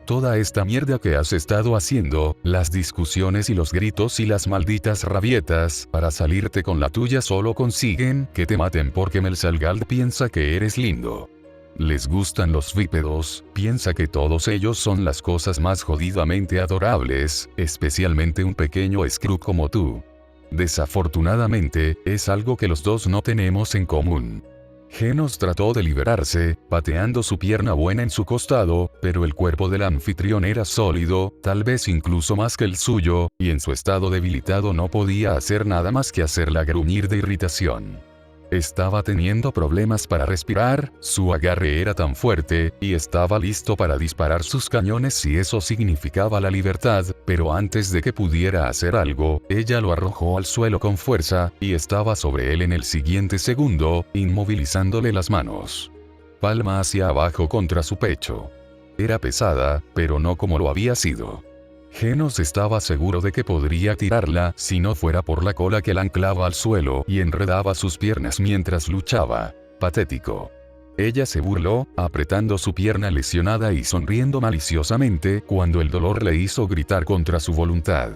Toda esta mierda que has estado haciendo, las discusiones y los gritos y las malditas rabietas, para salirte con la tuya solo consiguen que te maten porque Melsalgal piensa que eres lindo. Les gustan los bípedos, piensa que todos ellos son las cosas más jodidamente adorables, especialmente un pequeño Skrull como tú. Desafortunadamente, es algo que los dos no tenemos en común. Genos trató de liberarse, pateando su pierna buena en su costado, pero el cuerpo del anfitrión era sólido, tal vez incluso más que el suyo, y en su estado debilitado no podía hacer nada más que hacerla gruñir de irritación. Estaba teniendo problemas para respirar, su agarre era tan fuerte, y estaba listo para disparar sus cañones si eso significaba la libertad, pero antes de que pudiera hacer algo, ella lo arrojó al suelo con fuerza, y estaba sobre él en el siguiente segundo, inmovilizándole las manos. Palma hacia abajo contra su pecho. Era pesada, pero no como lo había sido. Genos estaba seguro de que podría tirarla si no fuera por la cola que la anclaba al suelo y enredaba sus piernas mientras luchaba. Patético. Ella se burló, apretando su pierna lesionada y sonriendo maliciosamente cuando el dolor le hizo gritar contra su voluntad.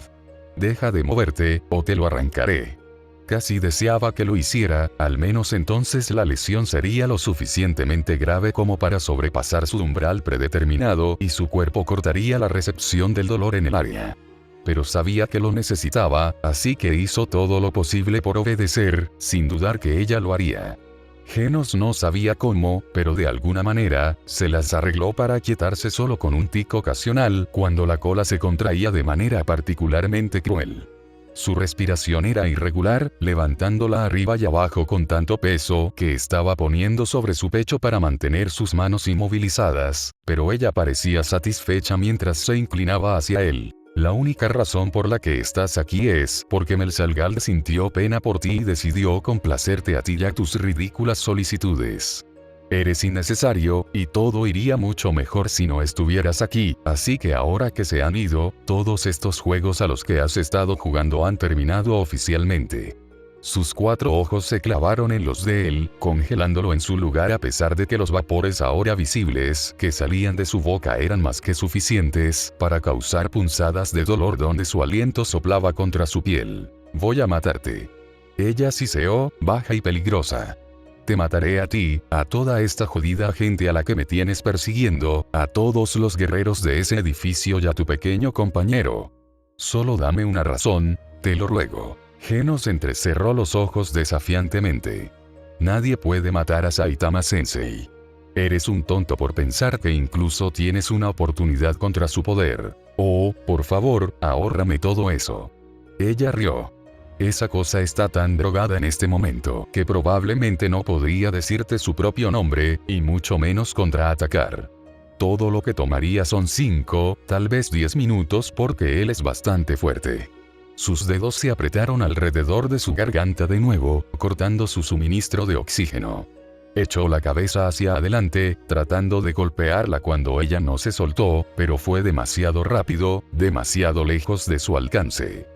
«Deja de moverte, o te lo arrancaré». Casi deseaba que lo hiciera, al menos entonces la lesión sería lo suficientemente grave como para sobrepasar su umbral predeterminado y su cuerpo cortaría la recepción del dolor en el área. Pero sabía que lo necesitaba, así que hizo todo lo posible por obedecer, sin dudar que ella lo haría. Genos no sabía cómo, pero de alguna manera, se las arregló para aquietarse solo con un tic ocasional cuando la cola se contraía de manera particularmente cruel. Su respiración era irregular, levantándola arriba y abajo con tanto peso que estaba poniendo sobre su pecho para mantener sus manos inmovilizadas, pero ella parecía satisfecha mientras se inclinaba hacia él. «La única razón por la que estás aquí es porque Melsalgal sintió pena por ti y decidió complacerte a ti y a tus ridículas solicitudes. Eres innecesario, y todo iría mucho mejor si no estuvieras aquí, así que ahora que se han ido, todos estos juegos a los que has estado jugando han terminado oficialmente». Sus 4 ojos se clavaron en los de él, congelándolo en su lugar a pesar de que los vapores ahora visibles que salían de su boca eran más que suficientes para causar punzadas de dolor donde su aliento soplaba contra su piel. «Voy a matarte». Ella siseó, baja y peligrosa. «Te mataré a ti, a toda esta jodida gente a la que me tienes persiguiendo, a todos los guerreros de ese edificio y a tu pequeño compañero. Solo dame una razón, te lo ruego». Genos entrecerró los ojos desafiantemente. «Nadie puede matar a Saitama Sensei. Eres un tonto por pensar que incluso tienes una oportunidad contra su poder. Oh, por favor, ahórrame todo eso». Ella rió. «Esa cosa está tan drogada en este momento que probablemente no podría decirte su propio nombre, y mucho menos contraatacar. Todo lo que tomaría son 5, tal vez 10 minutos porque él es bastante fuerte». Sus dedos se apretaron alrededor de su garganta de nuevo, cortando su suministro de oxígeno. Echó la cabeza hacia adelante, tratando de golpearla cuando ella no se soltó, pero fue demasiado rápido, demasiado lejos de su alcance.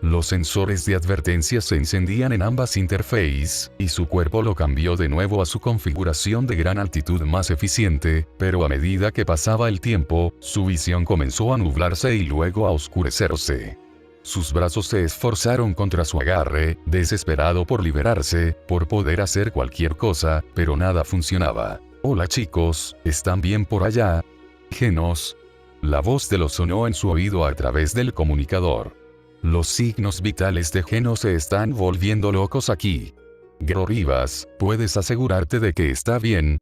Los sensores de advertencia se encendían en ambas interfaces, y su cuerpo lo cambió de nuevo a su configuración de gran altitud más eficiente, pero a medida que pasaba el tiempo, su visión comenzó a nublarse y luego a oscurecerse. Sus brazos se esforzaron contra su agarre, desesperado por liberarse, por poder hacer cualquier cosa, pero nada funcionaba. «Hola chicos, ¿están bien por allá?» «Genos». La voz de lo sonó en su oído a través del comunicador. «Los signos vitales de Genos se están volviendo locos aquí. Gro Rivas, ¿puedes asegurarte de que está bien?»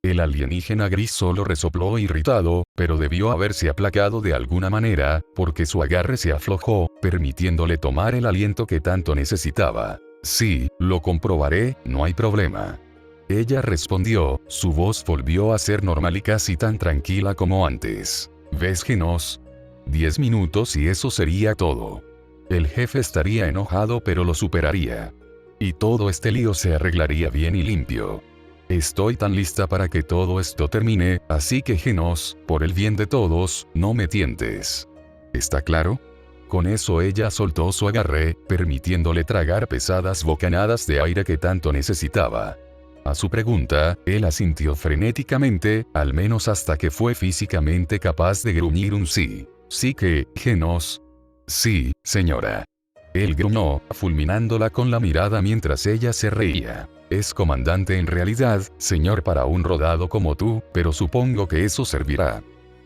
El alienígena gris solo resopló irritado, pero debió haberse aplacado de alguna manera, porque su agarre se aflojó, permitiéndole tomar el aliento que tanto necesitaba. «Sí, lo comprobaré, no hay problema». Ella respondió, su voz volvió a ser normal y casi tan tranquila como antes. «¿Ves, Genos? 10 minutos y eso sería todo. El jefe estaría enojado pero lo superaría. Y todo este lío se arreglaría bien y limpio. Estoy tan lista para que todo esto termine, así que Genos, por el bien de todos, no me tientes. ¿Está claro?» Con eso ella soltó su agarre, permitiéndole tragar pesadas bocanadas de aire que tanto necesitaba. A su pregunta, él asintió frenéticamente, al menos hasta que fue físicamente capaz de gruñir un sí. «¿Sí que, Genos?» «Sí, señora». Él gruñó, fulminándola con la mirada mientras ella se reía. «Es comandante en realidad, señor, para un rodado como tú, pero supongo que eso servirá».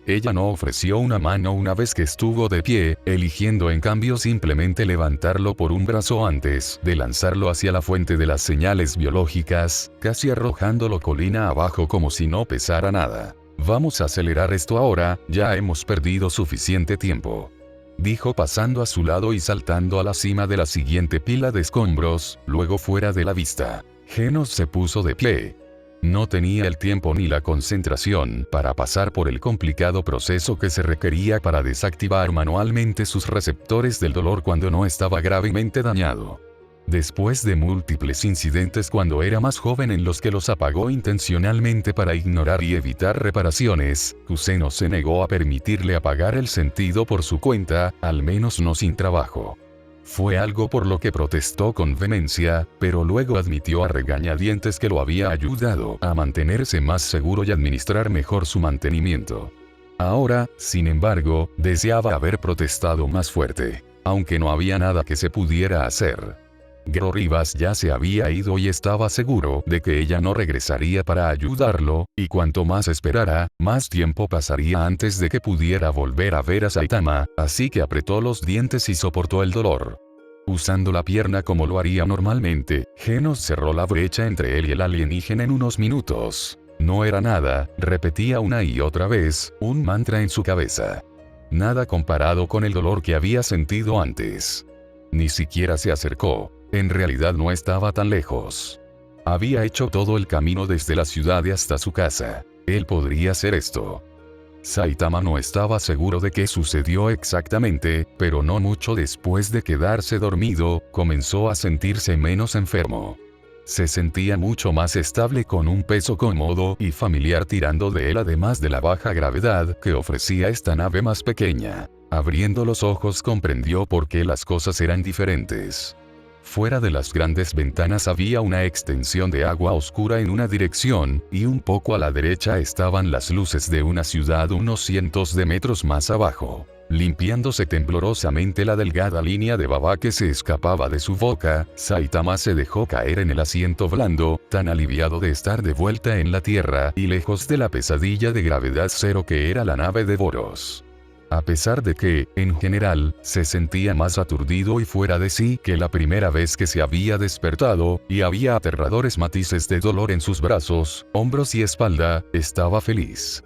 Ella no ofreció una mano una vez que estuvo de pie, eligiendo en cambio simplemente levantarlo por un brazo antes de lanzarlo hacia la fuente de las señales biológicas, casi arrojándolo colina abajo como si no pesara nada. Vamos a acelerar esto ahora, ya hemos perdido suficiente tiempo, dijo pasando a su lado y saltando a la cima de la siguiente pila de escombros, luego fuera de la vista. Genos se puso de pie. No tenía el tiempo ni la concentración para pasar por el complicado proceso que se requería para desactivar manualmente sus receptores del dolor cuando no estaba gravemente dañado. Después de múltiples incidentes cuando era más joven en los que los apagó intencionalmente para ignorar y evitar reparaciones, Kuseno se negó a permitirle apagar el sentido por su cuenta, al menos no sin trabajo. Fue algo por lo que protestó con vehemencia, pero luego admitió a regañadientes que lo había ayudado a mantenerse más seguro y administrar mejor su mantenimiento. Ahora, sin embargo, deseaba haber protestado más fuerte, aunque no había nada que se pudiera hacer. Gero Rivas ya se había ido y estaba seguro de que ella no regresaría para ayudarlo, y cuanto más esperara, más tiempo pasaría antes de que pudiera volver a ver a Saitama, así que apretó los dientes y soportó el dolor. Usando la pierna como lo haría normalmente, Genos cerró la brecha entre él y el alienígena en unos minutos. No era nada, repetía una y otra vez, un mantra en su cabeza. Nada comparado con el dolor que había sentido antes. Ni siquiera se acercó. En realidad no estaba tan lejos. Había hecho todo el camino desde la ciudad y hasta su casa. Él podría hacer esto. Saitama no estaba seguro de qué sucedió exactamente, pero no mucho después de quedarse dormido, comenzó a sentirse menos enfermo. Se sentía mucho más estable con un peso cómodo y familiar tirando de él, además de la baja gravedad que ofrecía esta nave más pequeña. Abriendo los ojos comprendió por qué las cosas eran diferentes. Fuera de las grandes ventanas había una extensión de agua oscura en una dirección, y un poco a la derecha estaban las luces de una ciudad unos cientos de metros más abajo. Limpiándose temblorosamente la delgada línea de baba que se escapaba de su boca, Saitama se dejó caer en el asiento blando, tan aliviado de estar de vuelta en la Tierra y lejos de la pesadilla de gravedad cero que era la nave de Boros. A pesar de que, en general, se sentía más aturdido y fuera de sí que la primera vez que se había despertado, y había aterradores matices de dolor en sus brazos, hombros y espalda, estaba feliz.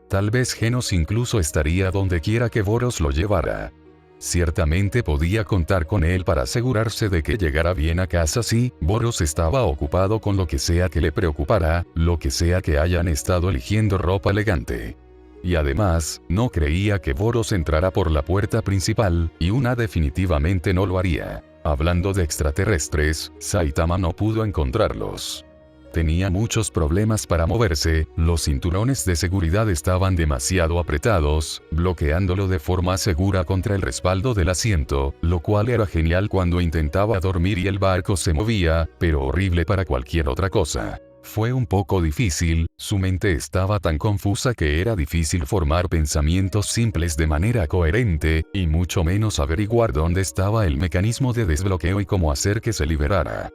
Tal vez Genos incluso estaría donde quiera que Boros lo llevara. Ciertamente podía contar con él para asegurarse de que llegara bien a casa si Boros estaba ocupado con lo que sea que le preocupara, lo que sea que hayan estado eligiendo ropa elegante. Y además, no creía que Boros entrara por la puerta principal, y una definitivamente no lo haría. Hablando de extraterrestres, Saitama no pudo encontrarlos. Tenía muchos problemas para moverse, los cinturones de seguridad estaban demasiado apretados, bloqueándolo de forma segura contra el respaldo del asiento, lo cual era genial cuando intentaba dormir y el barco se movía, pero horrible para cualquier otra cosa. Fue un poco difícil, su mente estaba tan confusa que era difícil formar pensamientos simples de manera coherente, y mucho menos averiguar dónde estaba el mecanismo de desbloqueo y cómo hacer que se liberara.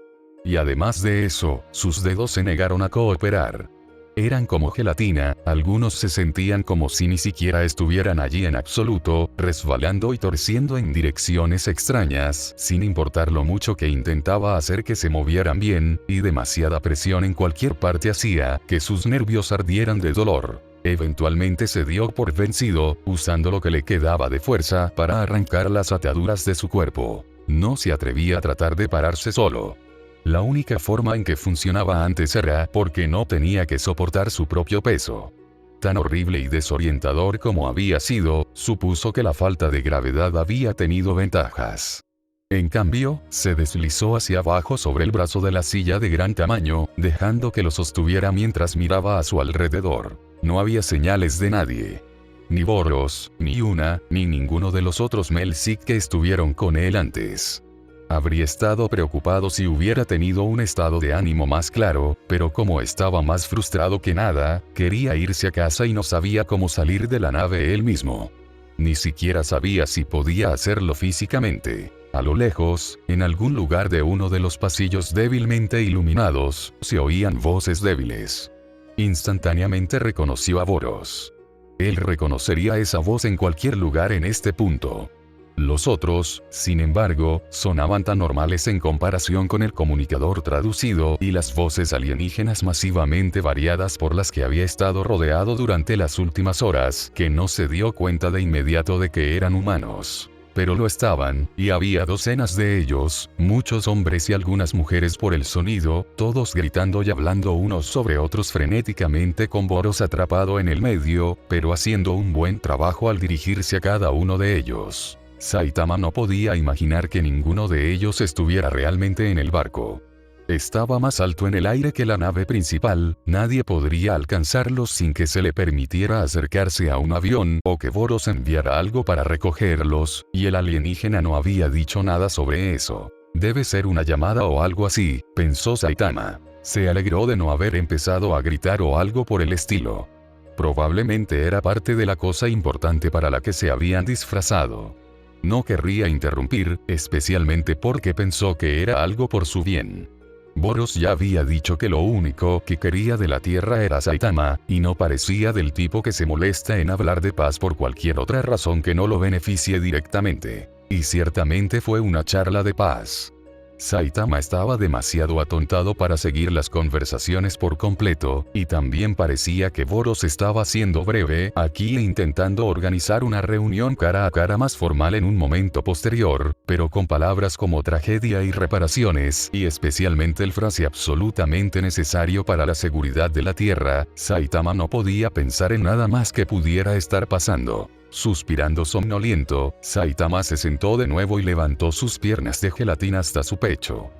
Y además de eso, sus dedos se negaron a cooperar. Eran como gelatina, algunos se sentían como si ni siquiera estuvieran allí en absoluto, resbalando y torciendo en direcciones extrañas, sin importar lo mucho que intentaba hacer que se movieran bien, y demasiada presión en cualquier parte hacía que sus nervios ardieran de dolor. Eventualmente se dio por vencido, usando lo que le quedaba de fuerza para arrancar las ataduras de su cuerpo. No se atrevía a tratar de pararse solo. La única forma en que funcionaba antes era porque no tenía que soportar su propio peso. Tan horrible y desorientador como había sido, supuso que la falta de gravedad había tenido ventajas. En cambio, se deslizó hacia abajo sobre el brazo de la silla de gran tamaño, dejando que lo sostuviera mientras miraba a su alrededor. No había señales de nadie. Ni Boros, ni Una, ni ninguno de los otros Melzik que estuvieron con él antes. Habría estado preocupado si hubiera tenido un estado de ánimo más claro, pero como estaba más frustrado que nada, quería irse a casa y no sabía cómo salir de la nave él mismo. Ni siquiera sabía si podía hacerlo físicamente. A lo lejos, en algún lugar de uno de los pasillos débilmente iluminados, se oían voces débiles. Instantáneamente reconoció a Boros. Él reconocería esa voz en cualquier lugar en este punto. Los otros, sin embargo, sonaban tan normales en comparación con el comunicador traducido y las voces alienígenas masivamente variadas por las que había estado rodeado durante las últimas horas, que no se dio cuenta de inmediato de que eran humanos. Pero lo estaban, y había docenas de ellos, muchos hombres y algunas mujeres por el sonido, todos gritando y hablando unos sobre otros frenéticamente con Boros atrapado en el medio, pero haciendo un buen trabajo al dirigirse a cada uno de ellos. Saitama no podía imaginar que ninguno de ellos estuviera realmente en el barco. Estaba más alto en el aire que la nave principal, nadie podría alcanzarlos sin que se le permitiera acercarse a un avión o que Boros enviara algo para recogerlos, y el alienígena no había dicho nada sobre eso. Debe ser una llamada o algo así, pensó Saitama. Se alegró de no haber empezado a gritar o algo por el estilo. Probablemente era parte de la cosa importante para la que se habían disfrazado. No querría interrumpir, especialmente porque pensó que era algo por su bien. Boros ya había dicho que lo único que quería de la Tierra era Saitama, y no parecía del tipo que se molesta en hablar de paz por cualquier otra razón que no lo beneficie directamente. Y ciertamente fue una charla de paz. Saitama estaba demasiado atontado para seguir las conversaciones por completo, y también parecía que Boros estaba siendo breve aquí e intentando organizar una reunión cara a cara más formal en un momento posterior, pero con palabras como tragedia y reparaciones, y especialmente el frase absolutamente necesario para la seguridad de la Tierra. Saitama no podía pensar en nada más que pudiera estar pasando. Suspirando somnoliento, Saitama se sentó de nuevo y levantó sus piernas de gelatina hasta su pecho.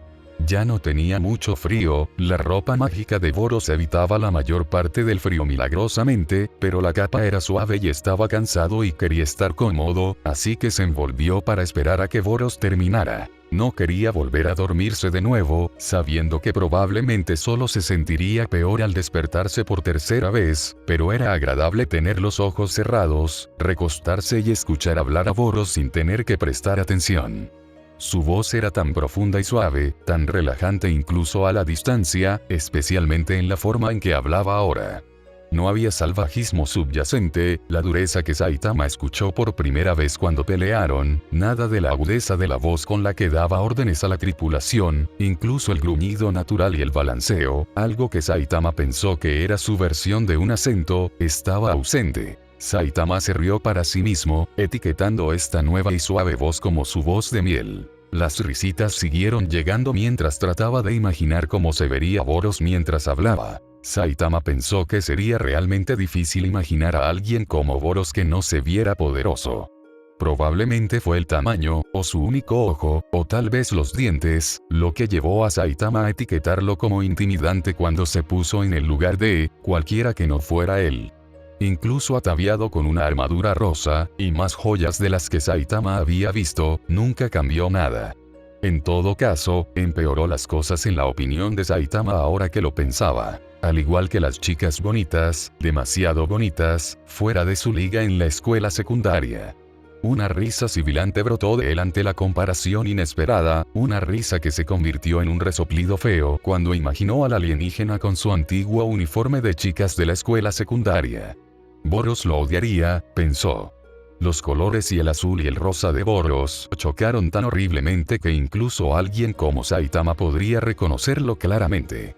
Ya no tenía mucho frío, la ropa mágica de Boros evitaba la mayor parte del frío milagrosamente, pero la capa era suave y estaba cansado y quería estar cómodo, así que se envolvió para esperar a que Boros terminara. No quería volver a dormirse de nuevo, sabiendo que probablemente solo se sentiría peor al despertarse por tercera vez, pero era agradable tener los ojos cerrados, recostarse y escuchar hablar a Boros sin tener que prestar atención. Su voz era tan profunda y suave, tan relajante incluso a la distancia, especialmente en la forma en que hablaba ahora. No había salvajismo subyacente, la dureza que Saitama escuchó por primera vez cuando pelearon, nada de la agudeza de la voz con la que daba órdenes a la tripulación, incluso el gruñido natural y el balanceo, algo que Saitama pensó que era su versión de un acento, estaba ausente. Saitama se rió para sí mismo, etiquetando esta nueva y suave voz como su voz de miel. Las risitas siguieron llegando mientras trataba de imaginar cómo se vería Boros mientras hablaba. Saitama pensó que sería realmente difícil imaginar a alguien como Boros que no se viera poderoso. Probablemente fue el tamaño, o su único ojo, o tal vez los dientes, lo que llevó a Saitama a etiquetarlo como intimidante cuando se puso en el lugar de cualquiera que no fuera él. Incluso ataviado con una armadura rosa, y más joyas de las que Saitama había visto, nunca cambió nada. En todo caso, empeoró las cosas en la opinión de Saitama ahora que lo pensaba. Al igual que las chicas bonitas, demasiado bonitas, fuera de su liga en la escuela secundaria. Una risa sibilante brotó de él ante la comparación inesperada, una risa que se convirtió en un resoplido feo cuando imaginó al alienígena con su antiguo uniforme de chicas de la escuela secundaria. Boros lo odiaría, pensó. Los colores y el azul y el rosa de Boros chocaron tan horriblemente que incluso alguien como Saitama podría reconocerlo claramente.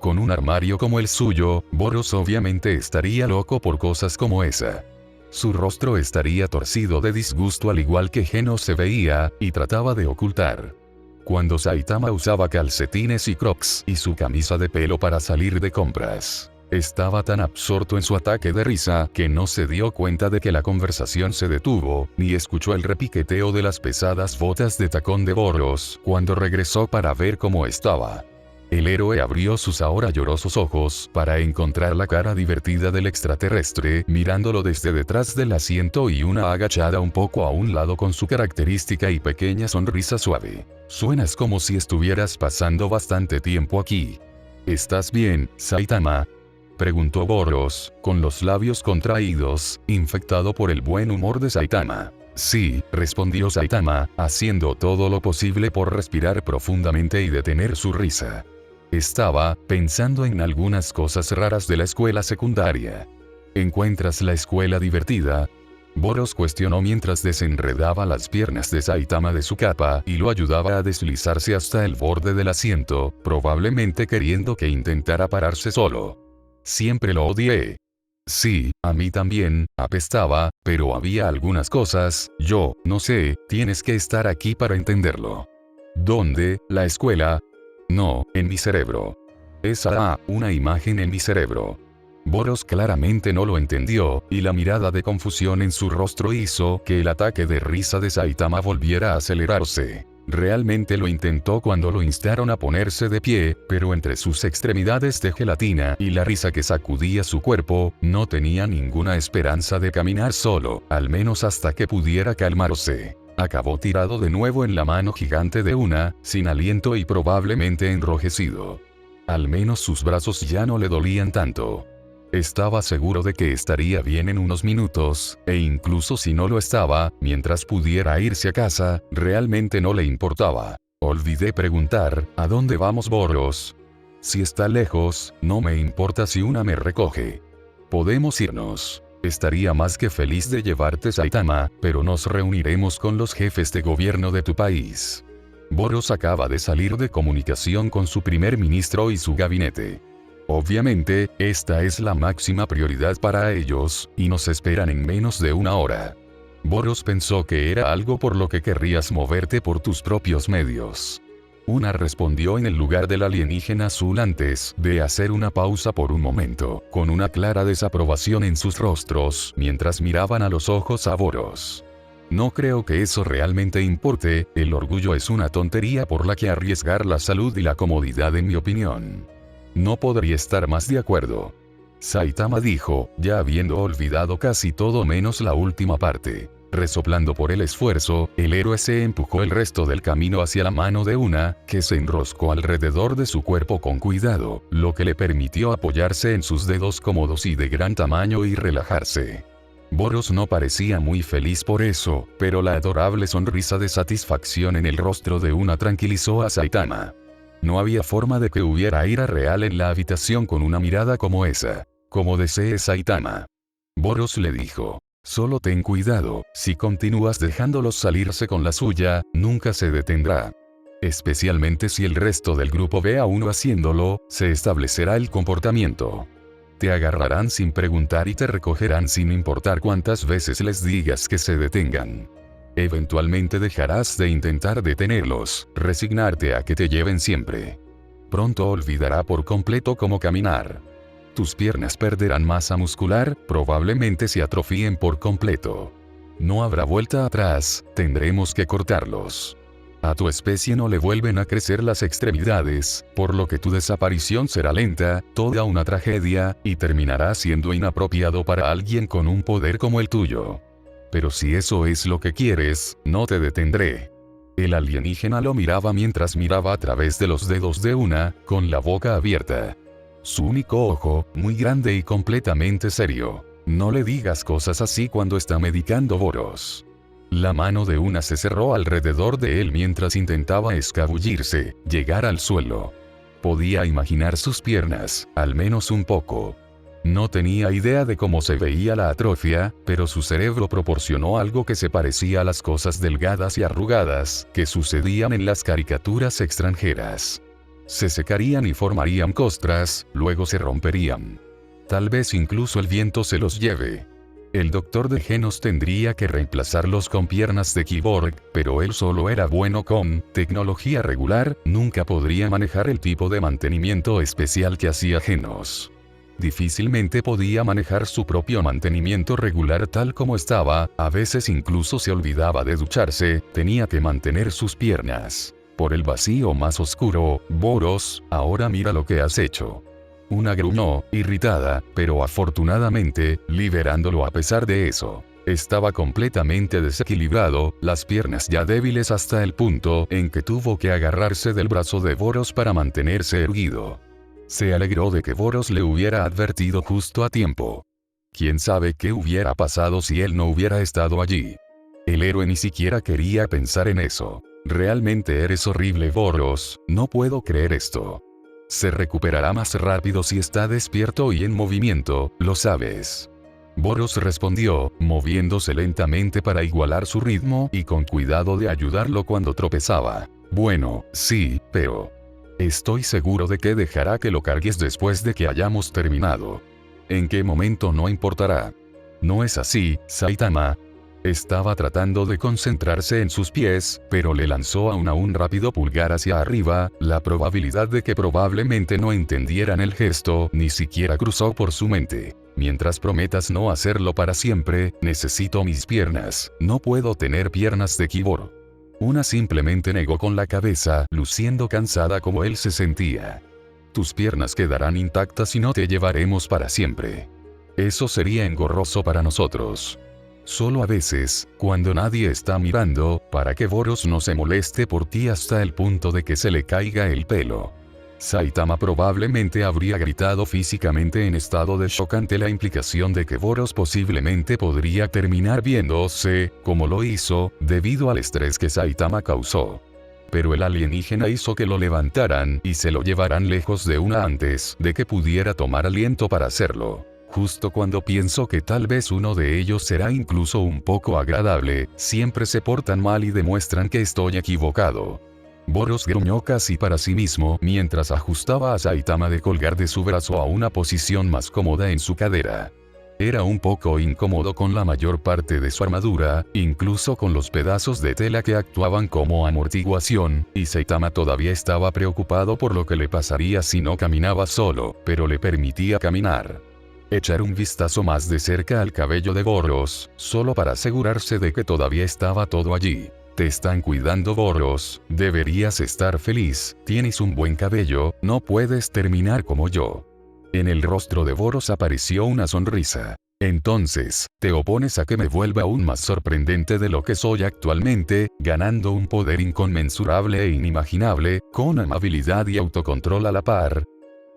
Con un armario como el suyo, Boros obviamente estaría loco por cosas como esa. Su rostro estaría torcido de disgusto al igual que Geno se veía, y trataba de ocultar. Cuando Saitama usaba calcetines y crocs y su camisa de pelo para salir de compras. Estaba tan absorto en su ataque de risa que no se dio cuenta de que la conversación se detuvo, ni escuchó el repiqueteo de las pesadas botas de tacón de Boros cuando regresó para ver cómo estaba. El héroe abrió sus ahora llorosos ojos para encontrar la cara divertida del extraterrestre mirándolo desde detrás del asiento y una agachada un poco a un lado con su característica y pequeña sonrisa suave. Suenas como si estuvieras pasando bastante tiempo aquí. ¿Estás bien, Saitama?, preguntó Boros, con los labios contraídos, infectado por el buen humor de Saitama. Sí, respondió Saitama, haciendo todo lo posible por respirar profundamente y detener su risa. Estaba pensando en algunas cosas raras de la escuela secundaria. ¿Encuentras la escuela divertida? Boros cuestionó mientras desenredaba las piernas de Saitama de su capa y lo ayudaba a deslizarse hasta el borde del asiento, probablemente queriendo que intentara pararse solo. Siempre lo odié. Sí, a mí también, apestaba, pero había algunas cosas, yo, no sé, tienes que estar aquí para entenderlo. ¿Dónde? ¿La escuela? No, en mi cerebro. Una imagen en mi cerebro. Boros claramente no lo entendió, y la mirada de confusión en su rostro hizo que el ataque de risa de Saitama volviera a acelerarse. Realmente lo intentó cuando lo instaron a ponerse de pie, pero entre sus extremidades de gelatina y la risa que sacudía su cuerpo, no tenía ninguna esperanza de caminar solo, al menos hasta que pudiera calmarse. Acabó tirado de nuevo en la mano gigante de Una, sin aliento y probablemente enrojecido. Al menos sus brazos ya no le dolían tanto. Estaba seguro de que estaría bien en unos minutos, e incluso si no lo estaba, mientras pudiera irse a casa, realmente no le importaba. Olvidé preguntar, ¿a dónde vamos, Boros? Si está lejos, no me importa si Una me recoge. Podemos irnos. Estaría más que feliz de llevarte, Saitama, pero nos reuniremos con los jefes de gobierno de tu país. Boros acaba de salir de comunicación con su primer ministro y su gabinete. Obviamente, esta es la máxima prioridad para ellos, y nos esperan en menos de una hora. Boros pensó que era algo por lo que querrías moverte por tus propios medios. Una respondió en el lugar del alienígena azul antes de hacer una pausa por un momento, con una clara desaprobación en sus rostros, mientras miraban a los ojos a Boros. No creo que eso realmente importe, el orgullo es una tontería por la que arriesgar la salud y la comodidad en mi opinión. No podría estar más de acuerdo. Saitama dijo, ya habiendo olvidado casi todo menos la última parte. Resoplando por el esfuerzo, el héroe se empujó el resto del camino hacia la mano de Una, que se enroscó alrededor de su cuerpo con cuidado, lo que le permitió apoyarse en sus dedos cómodos y de gran tamaño y relajarse. Boros no parecía muy feliz por eso, pero la adorable sonrisa de satisfacción en el rostro de Una tranquilizó a Saitama. No había forma de que hubiera ira real en la habitación con una mirada como esa. Como desee, Saitama. Boros le dijo. Solo ten cuidado, si continúas dejándolos salirse con la suya, nunca se detendrá. Especialmente si el resto del grupo ve a uno haciéndolo, se establecerá el comportamiento. Te agarrarán sin preguntar y te recogerán sin importar cuántas veces les digas que se detengan. Eventualmente dejarás de intentar detenerlos, resignarte a que te lleven siempre. Pronto olvidará por completo cómo caminar. Tus piernas perderán masa muscular, probablemente se atrofien por completo. No habrá vuelta atrás, tendremos que cortarlos. A tu especie no le vuelven a crecer las extremidades, por lo que tu desaparición será lenta, toda una tragedia, y terminará siendo inapropiado para alguien con un poder como el tuyo. Pero si eso es lo que quieres, no te detendré. El alienígena lo miraba mientras miraba a través de los dedos de Una, con la boca abierta. Su único ojo, muy grande y completamente serio. No le digas cosas así cuando está medicando Boros. La mano de Una se cerró alrededor de él mientras intentaba escabullirse, llegar al suelo. Podía imaginar sus piernas, al menos un poco. No tenía idea de cómo se veía la atrofia, pero su cerebro proporcionó algo que se parecía a las cosas delgadas y arrugadas que sucedían en las caricaturas extranjeras. Se secarían y formarían costras, luego se romperían. Tal vez incluso el viento se los lleve. El doctor de Genos tendría que reemplazarlos con piernas de Kyborg, pero él solo era bueno con tecnología regular, nunca podría manejar el tipo de mantenimiento especial que hacía Genos. Difícilmente podía manejar su propio mantenimiento regular tal como estaba, a veces incluso se olvidaba de ducharse, tenía que mantener sus piernas. Por el vacío más oscuro, Boros, ahora mira lo que has hecho. Una gruñó, irritada, pero afortunadamente, liberándolo a pesar de eso. Estaba completamente desequilibrado, las piernas ya débiles hasta el punto en que tuvo que agarrarse del brazo de Boros para mantenerse erguido. Se alegró de que Boros le hubiera advertido justo a tiempo. ¿Quién sabe qué hubiera pasado si él no hubiera estado allí? El héroe ni siquiera quería pensar en eso. Realmente eres horrible, Boros, no puedo creer esto. Se recuperará más rápido si está despierto y en movimiento, lo sabes. Boros respondió, moviéndose lentamente para igualar su ritmo y con cuidado de ayudarlo cuando tropezaba. Bueno, sí, pero... estoy seguro de que dejará que lo cargues después de que hayamos terminado. ¿En qué momento no importará? No es así, Saitama. Estaba tratando de concentrarse en sus pies, pero le lanzó aún un rápido pulgar hacia arriba. La probabilidad de que probablemente no entendieran el gesto ni siquiera cruzó por su mente. Mientras prometas no hacerlo para siempre, necesito mis piernas. No puedo tener piernas de kiboro. Una simplemente negó con la cabeza, luciendo cansada como él se sentía. Tus piernas quedarán intactas y no te llevaremos para siempre. Eso sería engorroso para nosotros. Solo a veces, cuando nadie está mirando, para que Boros no se moleste por ti hasta el punto de que se le caiga el pelo. Saitama probablemente habría gritado físicamente en estado de shock ante la implicación de que Boros posiblemente podría terminar viéndose, como lo hizo, debido al estrés que Saitama causó. Pero el alienígena hizo que lo levantaran y se lo llevaran lejos de una antes de que pudiera tomar aliento para hacerlo. Justo cuando pienso que tal vez uno de ellos será incluso un poco agradable, siempre se portan mal y demuestran que estoy equivocado. Boros gruñó casi para sí mismo mientras ajustaba a Saitama de colgar de su brazo a una posición más cómoda en su cadera. Era un poco incómodo con la mayor parte de su armadura, incluso con los pedazos de tela que actuaban como amortiguación, y Saitama todavía estaba preocupado por lo que le pasaría si no caminaba solo, pero le permitía caminar. Echar un vistazo más de cerca al cabello de Boros, solo para asegurarse de que todavía estaba todo allí. Te están cuidando, Boros, deberías estar feliz, tienes un buen cabello, no puedes terminar como yo. En el rostro de Boros apareció una sonrisa. Entonces, te opones a que me vuelva aún más sorprendente de lo que soy actualmente, ganando un poder inconmensurable e inimaginable, con amabilidad y autocontrol a la par.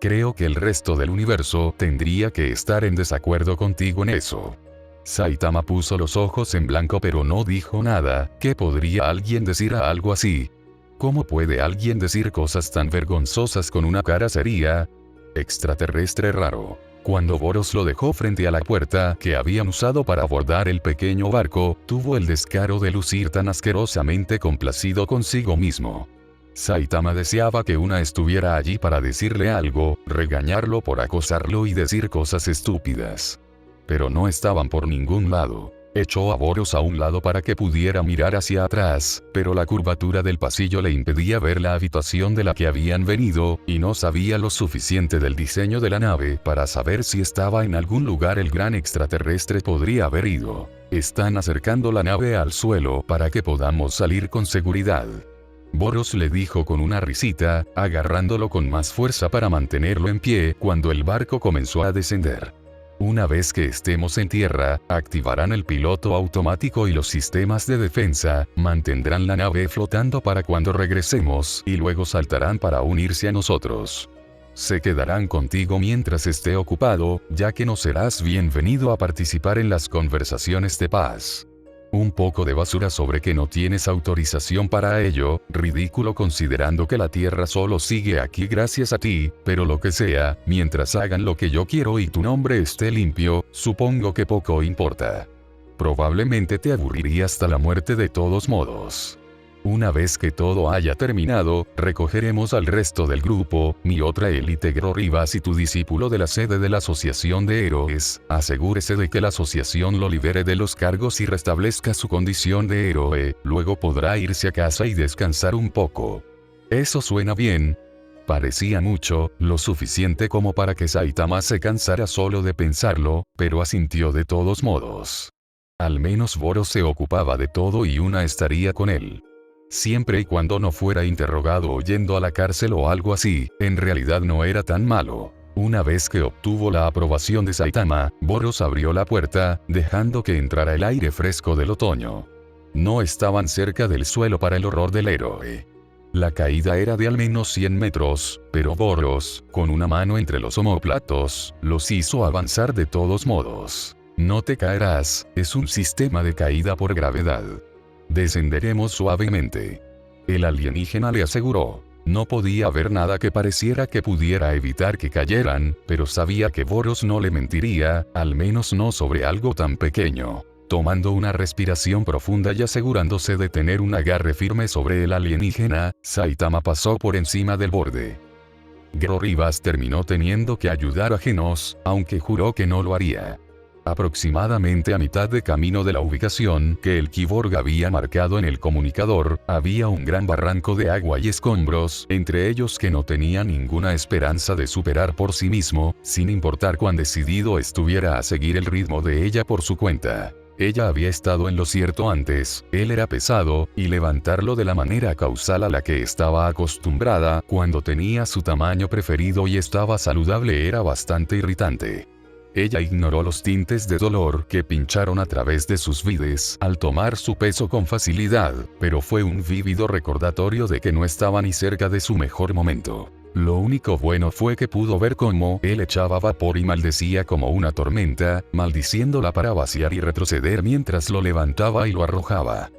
Creo que el resto del universo tendría que estar en desacuerdo contigo en eso. Saitama puso los ojos en blanco pero no dijo nada. ¿Qué podría alguien decir a algo así? ¿Cómo puede alguien decir cosas tan vergonzosas con una cara seria? Extraterrestre raro. Cuando Boros lo dejó frente a la puerta que habían usado para abordar el pequeño barco, tuvo el descaro de lucir tan asquerosamente complacido consigo mismo. Saitama deseaba que una estuviera allí para decirle algo, regañarlo por acosarlo y decir cosas estúpidas. Pero no estaban por ningún lado. Echó a Boros a un lado para que pudiera mirar hacia atrás, pero la curvatura del pasillo le impedía ver la habitación de la que habían venido, y no sabía lo suficiente del diseño de la nave para saber si estaba en algún lugar el gran extraterrestre podría haber ido. Están acercando la nave al suelo para que podamos salir con seguridad. Boros le dijo con una risita, agarrándolo con más fuerza para mantenerlo en pie cuando el barco comenzó a descender. Una vez que estemos en tierra, activarán el piloto automático y los sistemas de defensa, mantendrán la nave flotando para cuando regresemos y luego saltarán para unirse a nosotros. Se quedarán contigo mientras esté ocupado, ya que no serás bienvenido a participar en las conversaciones de paz. Un poco de basura sobre que no tienes autorización para ello, ridículo considerando que la Tierra solo sigue aquí gracias a ti, pero lo que sea, mientras hagan lo que yo quiero y tu nombre esté limpio, supongo que poco importa. Probablemente te aburriría hasta la muerte de todos modos. Una vez que todo haya terminado, recogeremos al resto del grupo, mi otra élite Gro Rivas y tu discípulo de la sede de la Asociación de Héroes. Asegúrese de que la asociación lo libere de los cargos y restablezca su condición de héroe, luego podrá irse a casa y descansar un poco. ¿Eso suena bien? Parecía mucho, lo suficiente como para que Saitama se cansara solo de pensarlo, pero asintió de todos modos. Al menos Boros se ocupaba de todo y una estaría con él. Siempre y cuando no fuera interrogado o yendo a la cárcel o algo así, en realidad no era tan malo. Una vez que obtuvo la aprobación de Saitama, Boros abrió la puerta, dejando que entrara el aire fresco del otoño. No estaban cerca del suelo para el horror del héroe. La caída era de al menos 100 metros, pero Boros, con una mano entre los omóplatos, los hizo avanzar de todos modos. No te caerás, es un sistema de caída por gravedad. Descenderemos suavemente. El alienígena le aseguró. No podía ver nada que pareciera que pudiera evitar que cayeran, pero sabía que Boros no le mentiría, al menos no sobre algo tan pequeño. Tomando una respiración profunda y asegurándose de tener un agarre firme sobre el alienígena, Saitama pasó por encima del borde. Gero Rivas terminó teniendo que ayudar a Genos, aunque juró que no lo haría. Aproximadamente a mitad de camino de la ubicación que el Kyborg había marcado en el comunicador, había un gran barranco de agua y escombros, entre ellos que no tenía ninguna esperanza de superar por sí mismo, sin importar cuán decidido estuviera a seguir el ritmo de ella por su cuenta. Ella había estado en lo cierto antes, él era pesado, y levantarlo de la manera causal a la que estaba acostumbrada, cuando tenía su tamaño preferido y estaba saludable era bastante irritante. Ella ignoró los tintes de dolor que pincharon a través de sus vides al tomar su peso con facilidad, pero fue un vívido recordatorio de que no estaba ni cerca de su mejor momento. Lo único bueno fue que pudo ver cómo él echaba vapor y maldecía como una tormenta, maldiciéndola para vaciar y retroceder mientras lo levantaba y lo arrojaba.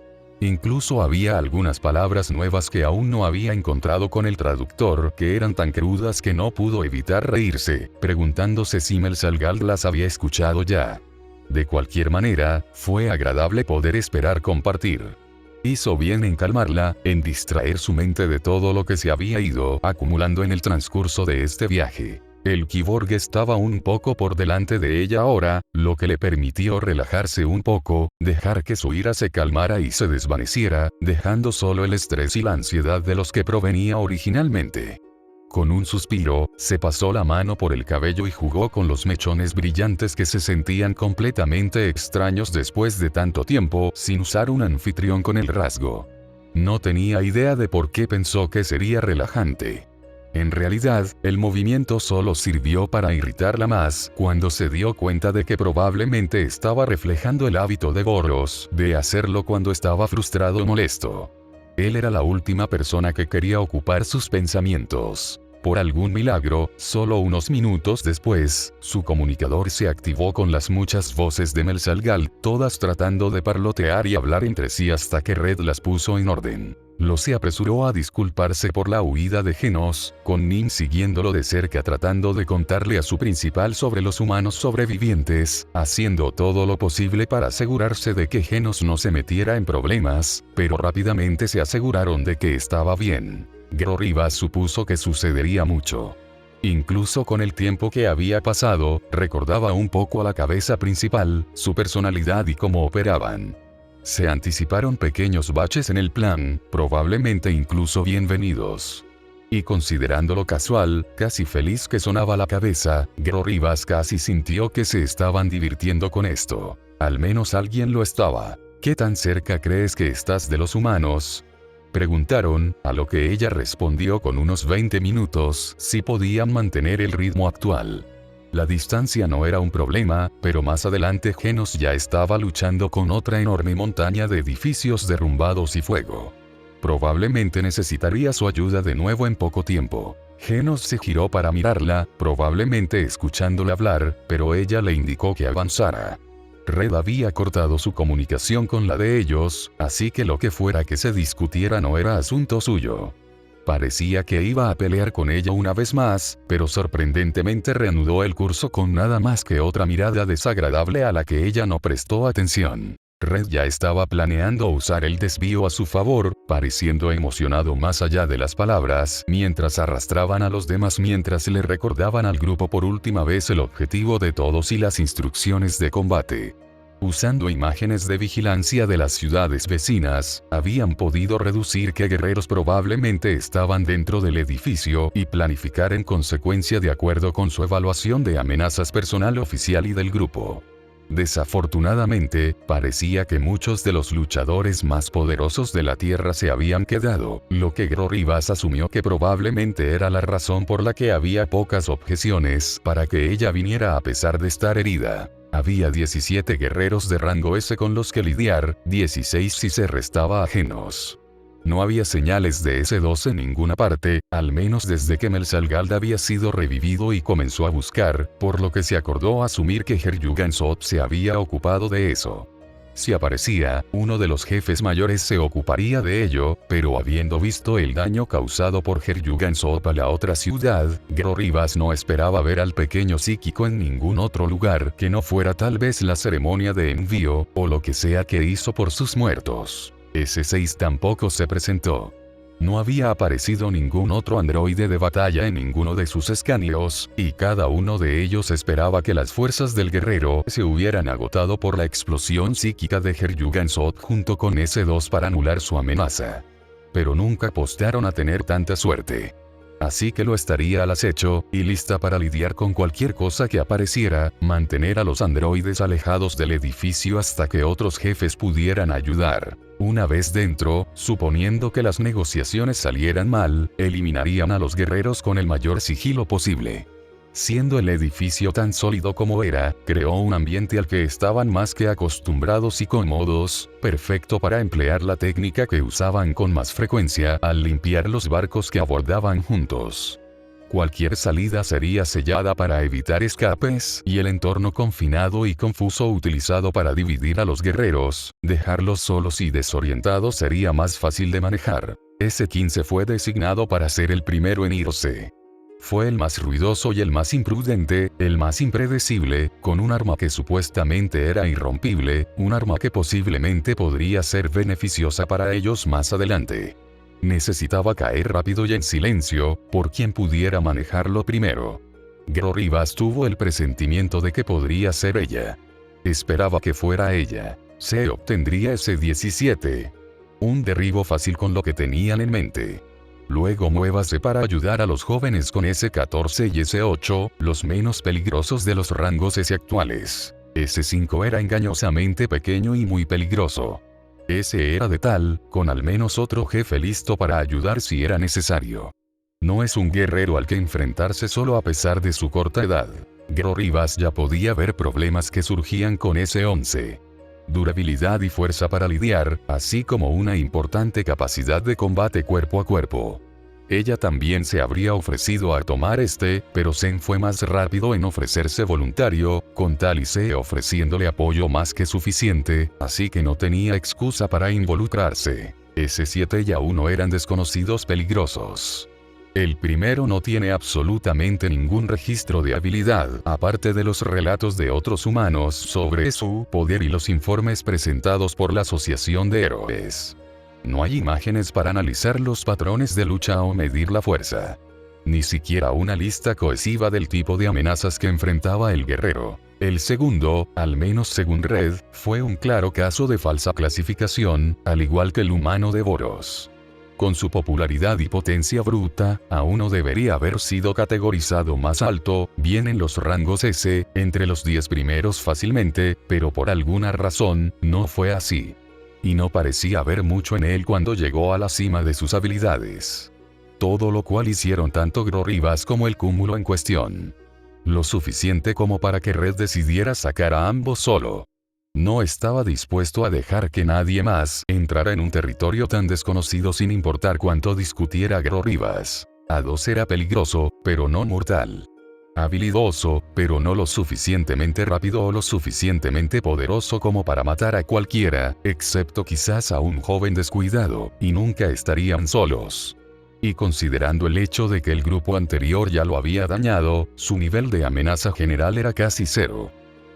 Incluso había algunas palabras nuevas que aún no había encontrado con el traductor, que eran tan crudas que no pudo evitar reírse, preguntándose si Melsalgal las había escuchado ya. De cualquier manera, fue agradable poder esperar compartir. Hizo bien en calmarla, en distraer su mente de todo lo que se había ido acumulando en el transcurso de este viaje. El Kyborg estaba un poco por delante de ella ahora, lo que le permitió relajarse un poco, dejar que su ira se calmara y se desvaneciera, dejando solo el estrés y la ansiedad de los que provenía originalmente. Con un suspiro, se pasó la mano por el cabello y jugó con los mechones brillantes que se sentían completamente extraños después de tanto tiempo sin usar un anfitrión con el rasgo. No tenía idea de por qué pensó que sería relajante. En realidad, el movimiento solo sirvió para irritarla más, cuando se dio cuenta de que probablemente estaba reflejando el hábito de Boros, de hacerlo cuando estaba frustrado o molesto. Él era la última persona que quería ocupar sus pensamientos. Por algún milagro, solo unos minutos después, su comunicador se activó con las muchas voces de Melsalgal, todas tratando de parlotear y hablar entre sí hasta que Red las puso en orden. Lo se apresuró a disculparse por la huida de Genos, con Nin siguiéndolo de cerca tratando de contarle a su principal sobre los humanos sobrevivientes, haciendo todo lo posible para asegurarse de que Genos no se metiera en problemas, pero rápidamente se aseguraron de que estaba bien. Gero Rivas supuso que sucedería mucho. Incluso con el tiempo que había pasado, recordaba un poco a la cabeza principal, su personalidad y cómo operaban. Se anticiparon pequeños baches en el plan, probablemente incluso bienvenidos. Y considerándolo casual, casi feliz que sonaba la cabeza, Gero Rivas casi sintió que se estaban divirtiendo con esto. Al menos alguien lo estaba. ¿Qué tan cerca crees que estás de los humanos?, preguntaron, a lo que ella respondió con unos 20 minutos, si podían mantener el ritmo actual. La distancia no era un problema, pero más adelante Genos ya estaba luchando con otra enorme montaña de edificios derrumbados y fuego. Probablemente necesitaría su ayuda de nuevo en poco tiempo. Genos se giró para mirarla, probablemente escuchándola hablar, pero ella le indicó que avanzara. Red había cortado su comunicación con la de ellos, así que lo que fuera que se discutiera no era asunto suyo. Parecía que iba a pelear con ella una vez más, pero sorprendentemente reanudó el curso con nada más que otra mirada desagradable a la que ella no prestó atención. Red ya estaba planeando usar el desvío a su favor, pareciendo emocionado más allá de las palabras, mientras arrastraban a los demás mientras le recordaban al grupo por última vez el objetivo de todos y las instrucciones de combate. Usando imágenes de vigilancia de las ciudades vecinas, habían podido reducir qué guerreros probablemente estaban dentro del edificio y planificar en consecuencia de acuerdo con su evaluación de amenazas personal oficial y del grupo. Desafortunadamente, parecía que muchos de los luchadores más poderosos de la Tierra se habían quedado, lo que Gero Rivas asumió que probablemente era la razón por la que había pocas objeciones para que ella viniera a pesar de estar herida. Había 17 guerreros de rango S con los que lidiar, 16 si se restaba a Genos. No había señales de S2 en ninguna parte, al menos desde que Melsalgal había sido revivido y comenzó a buscar, por lo que se acordó asumir que Heryugan Sot se había ocupado de eso. Si aparecía, uno de los jefes mayores se ocuparía de ello, pero habiendo visto el daño causado por Heryugan Soap a la otra ciudad, Gero Rivas no esperaba ver al pequeño psíquico en ningún otro lugar que no fuera tal vez la ceremonia de envío, o lo que sea que hizo por sus muertos. S6 tampoco se presentó. No había aparecido ningún otro androide de batalla en ninguno de sus escaneos, y cada uno de ellos esperaba que las fuerzas del guerrero se hubieran agotado por la explosión psíquica de Heryugan Soap junto con S2 para anular su amenaza. Pero nunca apostaron a tener tanta suerte. Así que lo estaría al acecho, y lista para lidiar con cualquier cosa que apareciera, mantener a los androides alejados del edificio hasta que otros jefes pudieran ayudar. Una vez dentro, suponiendo que las negociaciones salieran mal, eliminarían a los guerreros con el mayor sigilo posible. Siendo el edificio tan sólido como era, creó un ambiente al que estaban más que acostumbrados y cómodos, perfecto para emplear la técnica que usaban con más frecuencia al limpiar los barcos que abordaban juntos. Cualquier salida sería sellada para evitar escapes, y el entorno confinado y confuso utilizado para dividir a los guerreros, dejarlos solos y desorientados sería más fácil de manejar. S15 fue designado para ser el primero en irse. Fue el más ruidoso y el más imprudente, el más impredecible, con un arma que supuestamente era irrompible, un arma que posiblemente podría ser beneficiosa para ellos más adelante. Necesitaba caer rápido y en silencio, por quien pudiera manejarlo primero. Gero Rivas tuvo el presentimiento de que podría ser ella. Esperaba que fuera ella. Se obtendría ese 17. Un derribo fácil con lo que tenían en mente. Luego muévase para ayudar a los jóvenes con S14 y S8, los menos peligrosos de los rangos S actuales. S5 era engañosamente pequeño y muy peligroso. Ese era de tal, con al menos otro jefe listo para ayudar si era necesario. No es un guerrero al que enfrentarse solo a pesar de su corta edad. Gero Rivas ya podía ver problemas que surgían con S11. Durabilidad y fuerza para lidiar, así como una importante capacidad de combate cuerpo a cuerpo. Ella también se habría ofrecido a tomar pero Zen fue más rápido en ofrecerse voluntario, con tal y se ofreciéndole apoyo más que suficiente, así que no tenía excusa para involucrarse. S7 y A1 eran desconocidos peligrosos. El primero no tiene absolutamente ningún registro de habilidad, aparte de los relatos de otros humanos sobre su poder y los informes presentados por la Asociación de Héroes. No hay imágenes para analizar los patrones de lucha o medir la fuerza. Ni siquiera una lista cohesiva del tipo de amenazas que enfrentaba el guerrero. El segundo, al menos según Red, fue un claro caso de falsa clasificación, al igual que el humano de Boros. Con su popularidad y potencia bruta, A1 debería haber sido categorizado más alto, bien en los rangos S, entre los 10 primeros fácilmente, pero por alguna razón, no fue así. Y no parecía haber mucho en él cuando llegó a la cima de sus habilidades. Todo lo cual hicieron tanto Gero Rivas como el cúmulo en cuestión. Lo suficiente como para que Red decidiera sacar a ambos solo. No estaba dispuesto a dejar que nadie más entrara en un territorio tan desconocido sin importar cuánto discutiera Gero Rivas. A2 era peligroso, pero no mortal. Habilidoso, pero no lo suficientemente rápido o lo suficientemente poderoso como para matar a cualquiera, excepto quizás a un joven descuidado, y nunca estarían solos. Y considerando el hecho de que el grupo anterior ya lo había dañado, su nivel de amenaza general era casi cero.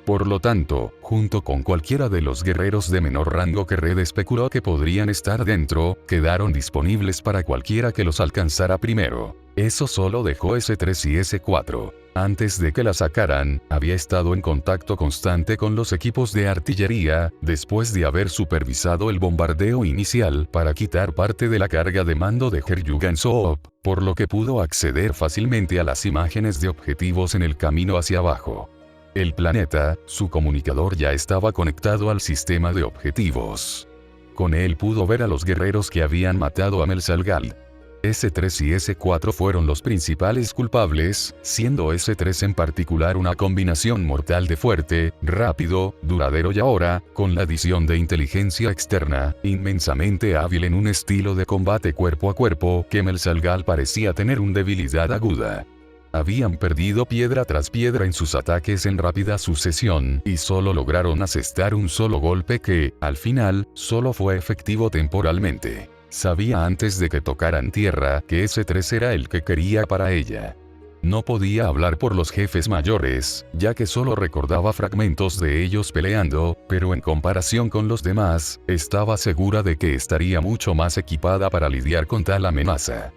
Por lo tanto, junto con cualquiera de los guerreros de menor rango que Red especuló que podrían estar dentro, quedaron disponibles para cualquiera que los alcanzara primero. Eso solo dejó S3 y S4. Antes de que la sacaran, había estado en contacto constante con los equipos de artillería, después de haber supervisado el bombardeo inicial para quitar parte de la carga de mando de Heryugan Soap, por lo que pudo acceder fácilmente a las imágenes de objetivos en el camino hacia abajo. El planeta, su comunicador ya estaba conectado al sistema de objetivos. Con él pudo ver a los guerreros que habían matado a Melsalgal. S3 y S4 fueron los principales culpables, siendo S3 en particular una combinación mortal de fuerte, rápido, duradero y ahora, con la adición de inteligencia externa, inmensamente hábil en un estilo de combate cuerpo a cuerpo que Melsalgal parecía tener una debilidad aguda. Habían perdido piedra tras piedra en sus ataques en rápida sucesión, y solo lograron asestar un solo golpe que, al final, solo fue efectivo temporalmente. Sabía antes de que tocaran tierra que ese 3 era el que quería para ella. No podía hablar por los jefes mayores, ya que solo recordaba fragmentos de ellos peleando, pero en comparación con los demás, estaba segura de que estaría mucho más equipada para lidiar con tal amenaza.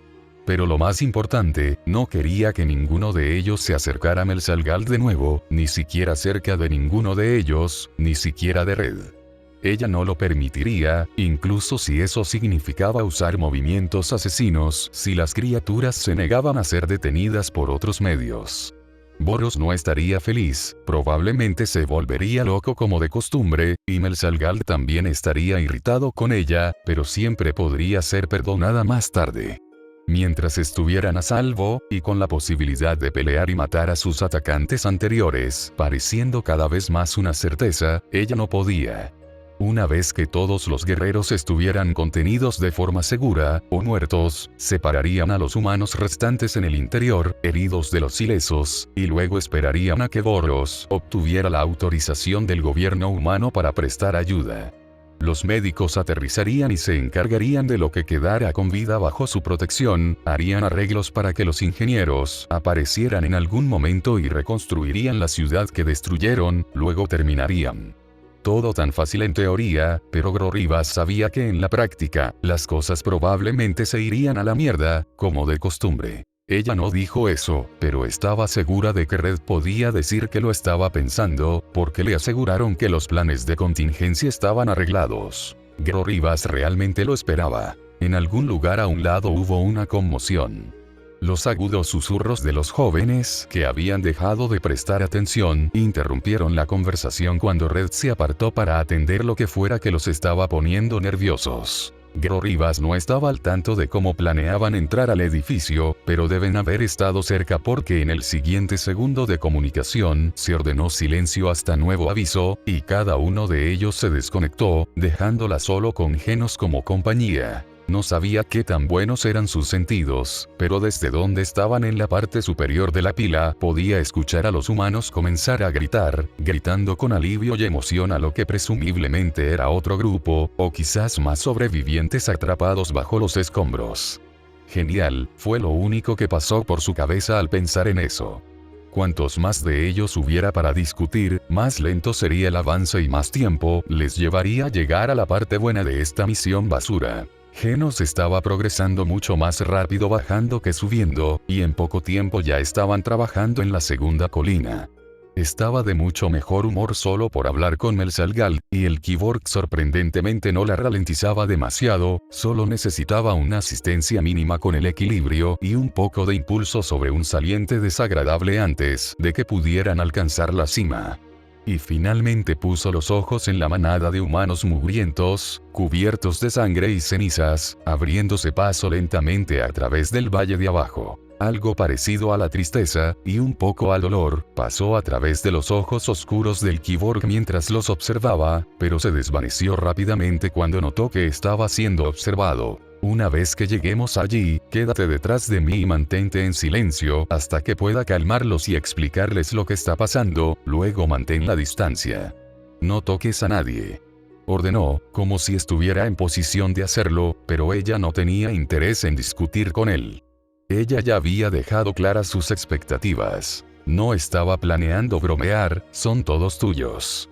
Pero lo más importante, no quería que ninguno de ellos se acercara a Melsalgal de nuevo, ni siquiera cerca de ninguno de ellos, ni siquiera de Red. Ella no lo permitiría, incluso si eso significaba usar movimientos asesinos, si las criaturas se negaban a ser detenidas por otros medios. Boros no estaría feliz, probablemente se volvería loco como de costumbre, y Melsalgal también estaría irritado con ella, pero siempre podría ser perdonada más tarde. Mientras estuvieran a salvo, y con la posibilidad de pelear y matar a sus atacantes anteriores, pareciendo cada vez más una certeza, ella no podía. Una vez que todos los guerreros estuvieran contenidos de forma segura, o muertos, separarían a los humanos restantes en el interior, heridos de los ilesos, y luego esperarían a que Boros obtuviera la autorización del gobierno humano para prestar ayuda. Los médicos aterrizarían y se encargarían de lo que quedara con vida bajo su protección, harían arreglos para que los ingenieros aparecieran en algún momento y reconstruirían la ciudad que destruyeron, luego terminarían. Todo tan fácil en teoría, pero Grorribas sabía que en la práctica, las cosas probablemente se irían a la mierda, como de costumbre. Ella no dijo eso, pero estaba segura de que Red podía decir que lo estaba pensando, porque le aseguraron que los planes de contingencia estaban arreglados. Grorribas realmente lo esperaba. En algún lugar a un lado hubo una conmoción. Los agudos susurros de los jóvenes, que habían dejado de prestar atención, interrumpieron la conversación cuando Red se apartó para atender lo que fuera que los estaba poniendo nerviosos. Grorribas no estaba al tanto de cómo planeaban entrar al edificio, pero deben haber estado cerca porque en el siguiente segundo de comunicación se ordenó silencio hasta nuevo aviso, y cada uno de ellos se desconectó, dejándola solo con Genos como compañía. No sabía qué tan buenos eran sus sentidos, pero desde donde estaban en la parte superior de la pila, podía escuchar a los humanos comenzar a gritar, gritando con alivio y emoción a lo que presumiblemente era otro grupo, o quizás más sobrevivientes atrapados bajo los escombros. Genial, fue lo único que pasó por su cabeza al pensar en eso. Cuantos más de ellos hubiera para discutir, más lento sería el avance y más tiempo les llevaría llegar a la parte buena de esta misión basura. Genos estaba progresando mucho más rápido bajando que subiendo, y en poco tiempo ya estaban trabajando en la segunda colina. Estaba de mucho mejor humor solo por hablar con Melsalgal, y el Kyborg sorprendentemente no la ralentizaba demasiado, solo necesitaba una asistencia mínima con el equilibrio y un poco de impulso sobre un saliente desagradable antes de que pudieran alcanzar la cima. Y finalmente puso los ojos en la manada de humanos mugrientos, cubiertos de sangre y cenizas, abriéndose paso lentamente a través del valle de abajo. Algo parecido a la tristeza, y un poco al dolor, pasó a través de los ojos oscuros del Kyborg mientras los observaba, pero se desvaneció rápidamente cuando notó que estaba siendo observado. Una vez que lleguemos allí, quédate detrás de mí y mantente en silencio hasta que pueda calmarlos y explicarles lo que está pasando, luego mantén la distancia. No toques a nadie. Ordenó, como si estuviera en posición de hacerlo, pero ella no tenía interés en discutir con él. Ella ya había dejado claras sus expectativas. No estaba planeando bromear, son todos tuyos.